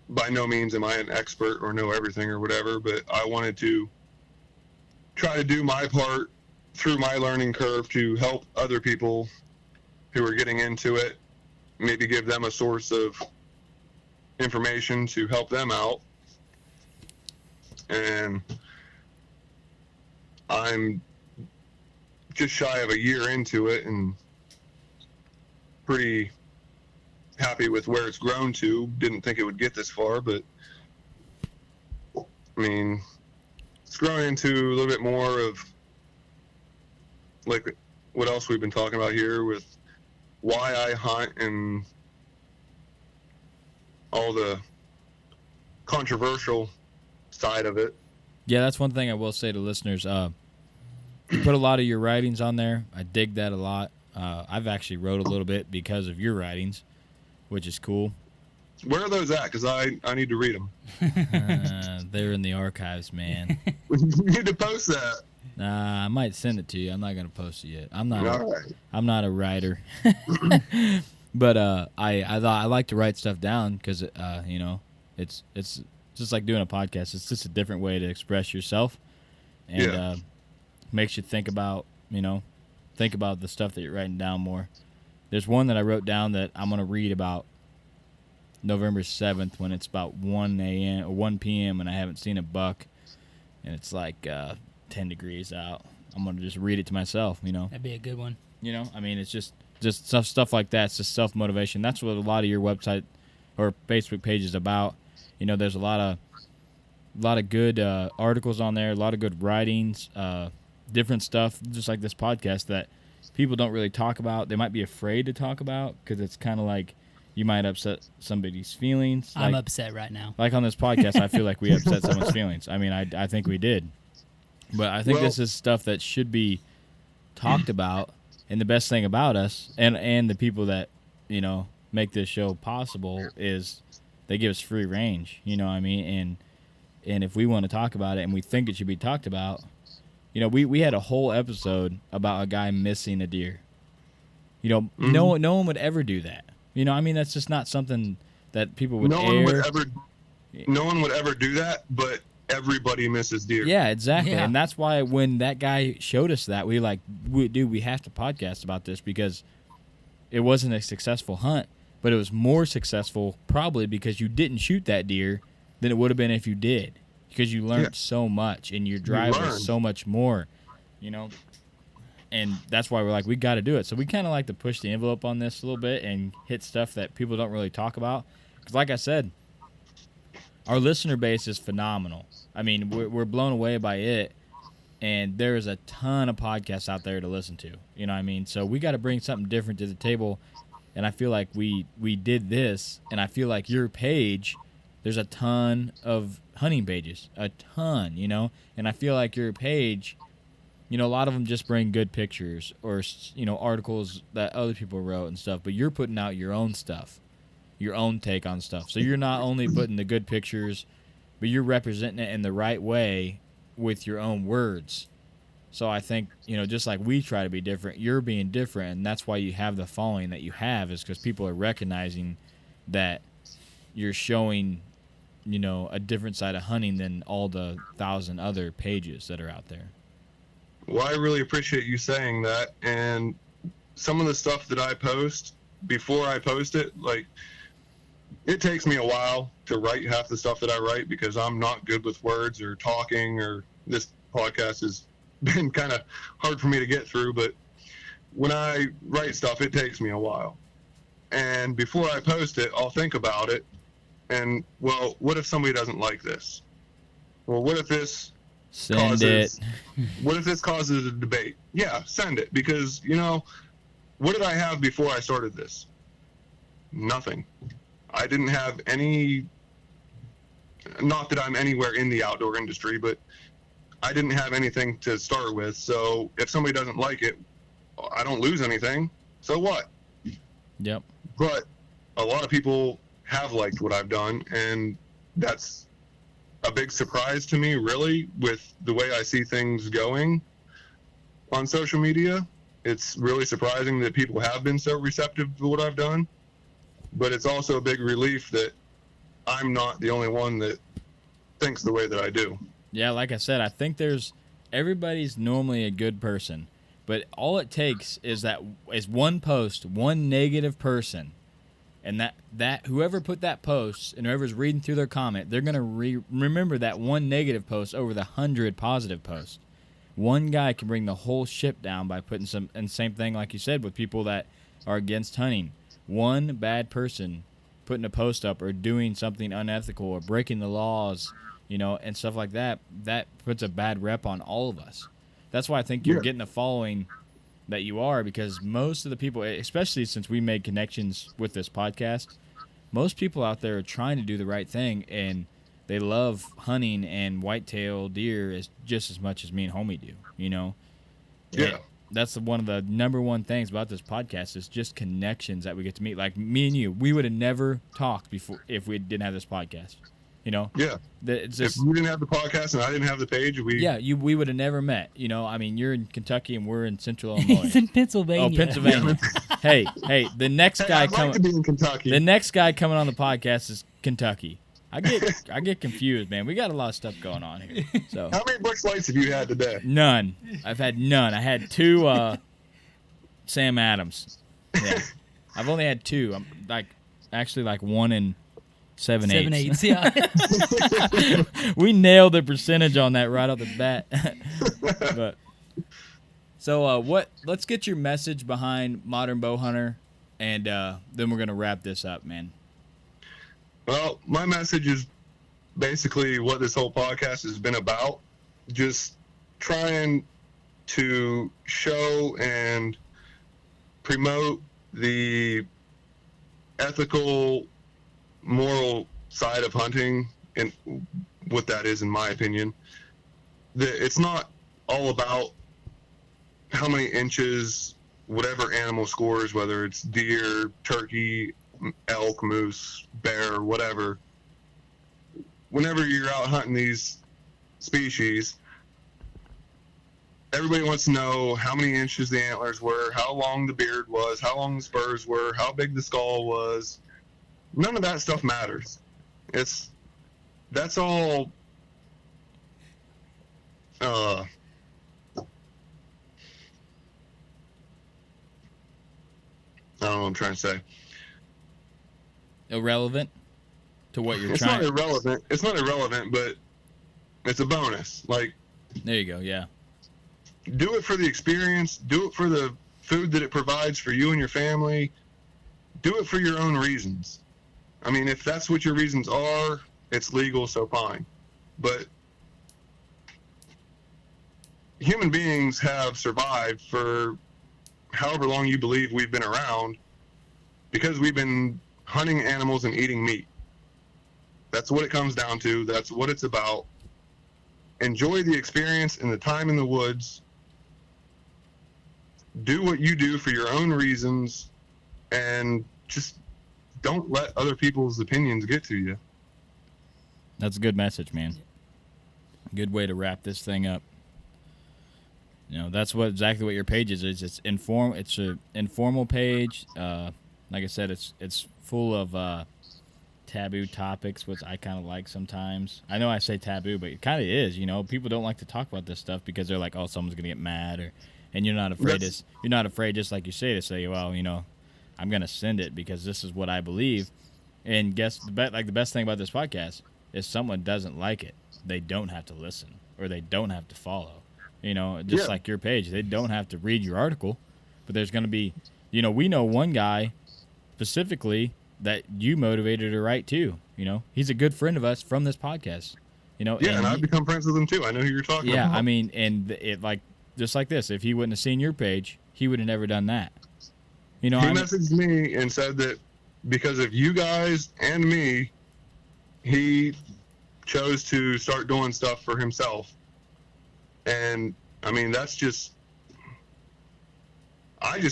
by no means am I an expert or know everything or whatever, but I wanted to try to do my part through my learning curve to help other people who are getting into it, maybe give them a source of information to help them out. And I'm just shy of a year into it and pretty happy with where it's grown to. Didn't think it would get this far, but I mean, it's grown into a little bit more of like what else we've been talking about here with why I hunt and all the controversial side of it. Yeah, that's one thing I will say to listeners. You put a lot of your writings on there. I dig that a lot. I've actually wrote a little bit because of your writings, which is cool. Where are those at? Because I need to read them. They're in the archives, man. You need to post that. I might send it to you. I'm not gonna post it yet. I'm not Right. a writer. But I like to write stuff down because you know, it's just like doing a podcast. It's just a different way to express yourself, and makes you think about the stuff that you're writing down more. There's one that I wrote down that I'm gonna read about November 7th when it's about 1 a.m. or 1 p.m. and I haven't seen a buck, and it's like 10 degrees out. I'm gonna just read it to myself. That'd be a good one. I mean, it's just stuff like that. It's just self-motivation. That's what a lot of your website or Facebook page is about. There's a lot of good articles on there, a lot of good writings, different stuff, just like this podcast that people don't really talk about. They might be afraid to talk about because it's kind of like you might upset somebody's feelings. I'm upset right now. Like on this podcast, I feel like we upset someone's feelings. I mean, I think we did. But I think this is stuff that should be talked about. And the best thing about us and the people that, make this show possible is they give us free range. You know what I mean? And if we want to talk about it and we think it should be talked about, we had a whole episode about a guy missing a deer. No one would ever do that. I mean, that's just not something that people would No one would ever do that, but everybody misses deer. Yeah, exactly. Yeah. And that's why when that guy showed us that, we have to podcast about this because it wasn't a successful hunt, but it was more successful probably because you didn't shoot that deer than it would have been if you did, because you learned so much and your drive was so much more, and that's why we're like, we got to do it. So we kind of like to push the envelope on this a little bit and hit stuff that people don't really talk about, because like I said, our listener base is phenomenal. I mean, we're blown away by it, and there's a ton of podcasts out there to listen to. You know what I mean? So we got to bring something different to the table, and I feel like we did this, and I feel like your page, there's a ton of hunting pages, a ton, and I feel like your page, a lot of them just bring good pictures or, articles that other people wrote and stuff, but you're putting out your own stuff, your own take on stuff. So you're not only putting the good pictures, but you're representing it in the right way with your own words. So I think, just like we try to be different, you're being different, and that's why you have the following that you have, is because people are recognizing that you're showing, a different side of hunting than all the 1,000 other pages that are out there. Well, I really appreciate you saying that. And some of the stuff that I post, before I post it, like, it takes me a while to write half the stuff that I write because I'm not good with words or talking, or this podcast has been kind of hard for me to get through. But when I write stuff, it takes me a while. And before I post it, I'll think about it. And, well, what if somebody doesn't like this? Well, what if this what if this causes a debate? Yeah, send it. Because, what did I have before I started this? Nothing. I didn't have any, not that I'm anywhere in the outdoor industry, but I didn't have anything to start with. So if somebody doesn't like it, I don't lose anything. So what? Yep. But a lot of people have liked what I've done, and that's a big surprise to me, really, with the way I see things going on social media. It's really surprising that people have been so receptive to what I've done. But it's also a big relief that I'm not the only one that thinks the way that I do. Yeah, like I said, I think everybody's normally a good person, but all it takes is one post, one negative person, and that whoever put that post and whoever's reading through their comment, they're gonna remember that one negative post over the 100 positive posts. One guy can bring the whole ship down by putting and same thing like you said with people that are against hunting. One bad person putting a post up or doing something unethical or breaking the laws, and stuff like that, that puts a bad rep on all of us. That's why I think you're getting the following that you are, because most of the people, especially since we made connections with this podcast, most people out there are trying to do the right thing, and they love hunting and whitetail deer just as much as me and homie do, you know? Yeah. And that's one of the number one things about this podcast is just connections that we get to meet. Like me and you, we would have never talked before if we didn't have this podcast, you know? Yeah. It's just, if you didn't have the podcast and I didn't have the page, we would have never met, you know? I mean, you're in Kentucky and we're in Central Illinois. He's in Pennsylvania. Oh, Pennsylvania. hey, the next guy I'd like to be in Kentucky. The next guy coming on the podcast is Kentucky. I get confused, man. We got a lot of stuff going on here. So How many Bush Lights have you had today? none. I've had none. I had 2 Sam Adams. Yeah. I've only had 2. I'm actually 1 and 7/8. 7/8, yeah. We nailed the percentage on that right off the bat. But so let's get your message behind Modern Bowhunter, and then we're gonna wrap this up, man. Well, my message is basically what this whole podcast has been about. Just trying to show and promote the ethical, moral side of hunting and what that is, in my opinion. It's not all about how many inches whatever animal scores, whether it's deer, turkey, elk, moose, bear, whatever. Whenever you're out hunting these species, everybody wants to know how many inches the antlers were, how long the beard was, how long the spurs were, how big the skull was. None of that stuff matters. That's all I don't know what I'm trying to say. Irrelevant to what you're It's trying. not irrelevant. It's not irrelevant, but it's a bonus. Like, There you go. Yeah. do it for the experience. Do it for the food that it provides for you and your family. Do it for your own reasons. I mean, if that's what your reasons are, it's legal, so fine. But human beings have survived for however long you believe we've been around because we've been hunting animals and eating meat. That's what it comes down to. That's what it's about. Enjoy the experience and the time in the woods. Do what you do for your own reasons, and just don't let other people's opinions get to you. That's a good message, man. Good way to wrap this thing up. You know, that's exactly what your page is. It's an informal page. Like I said, it's full of taboo topics, which I kind of like sometimes. I know I say taboo, but it kind of is. You know, people don't like to talk about this stuff because they're like, oh, someone's gonna get mad, and you're not afraid. You're not afraid, just like you say, to say, well, you know, I'm gonna send it because this is what I believe. And guess the best thing about this podcast is someone doesn't like it, they don't have to listen or they don't have to follow. You know, just like your page, they don't have to read your article, but there's going to be, you know, we know one guy specifically that you motivated to write too. You know, he's a good friend of us from this podcast. You know, Yeah, and I've become friends with him too. I know who you're talking about. Yeah, I mean, and it just like this, if he wouldn't have seen your page, he would have never done that. You know, he messaged me and said that because of you guys and me, he chose to start doing stuff for himself. And I mean, I just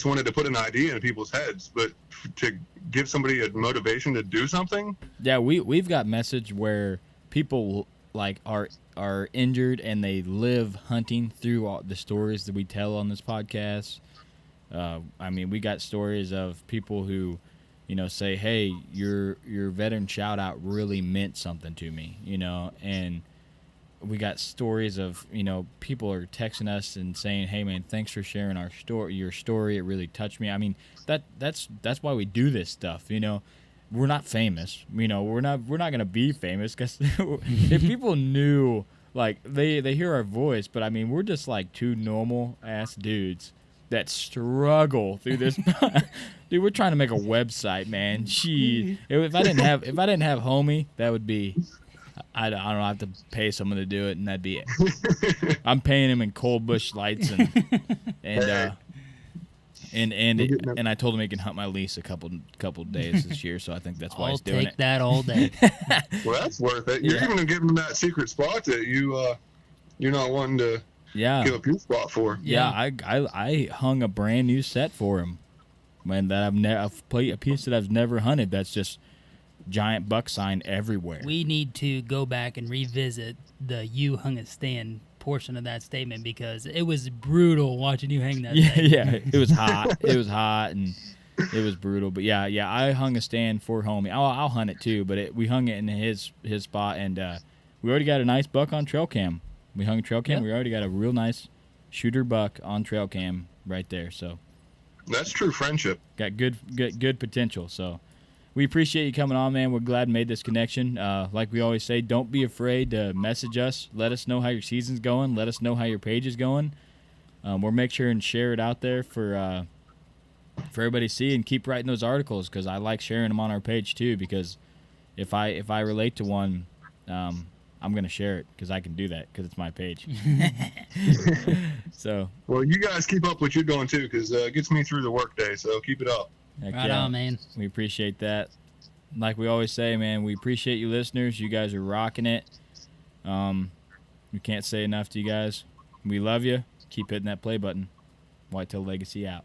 wanted to put an idea in people's heads, but to give somebody a motivation to do something. Yeah, we've got message where people are injured and they live hunting through all the stories that we tell on this podcast. I mean, we got stories of people who, you know, say, hey, your veteran shout out really meant something to me, you know, and we got stories of, you know, people are texting us and saying, hey man, thanks for sharing your story. It really touched me. I mean, that's why we do this stuff. You know, we're not famous, you know, we're not going to be famous because if people knew, like they hear our voice, but I mean, we're just like two normal ass dudes that struggle through this. Dude, we're trying to make a website, man. If I didn't have homie, that would be, I don't have to pay someone to do it, and that'd be it. I'm paying him in cold bush lights and And We're getting there. and I told him he can hunt my lease a couple days this year, so I think that's why I'll he's doing take it. that all day. Well, that's worth it. You're Yeah. even giving him that secret spot that you're not wanting to Yeah. give up your spot for. Yeah, I hung a brand new set for him, man. That I've played a piece that I've never hunted. That's just giant buck sign everywhere. We need to go back and revisit the "you hung a stand" portion of that statement because it was brutal watching you hang that yeah, thing. yeah. It was hot. It was hot and it was brutal. But yeah, I hung a stand for homie. I'll hunt it too, but we hung it in his spot, and we already got a nice buck on trail cam. We hung trail cam. Yep. We already got a real nice shooter buck on trail cam right there. So That's true friendship. got good potential. So we appreciate you coming on, man. We're glad we made this connection. Like we always say, don't be afraid to message us. Let us know how your season's going. Let us know how your page is going. We'll make sure and share it out there for everybody to see, and keep writing those articles because I like sharing them on our page too. Because if I relate to one, I'm gonna share it because I can do that because it's my page. So Well, you guys keep up what you're doing too, because it gets me through the workday. So keep it up. heck Right yeah. on, man. We appreciate that. Like we always say, man, we appreciate you listeners. You guys are rocking it. We can't say enough to you guys. We love you. Keep hitting that play button. Whitetail Legacy out.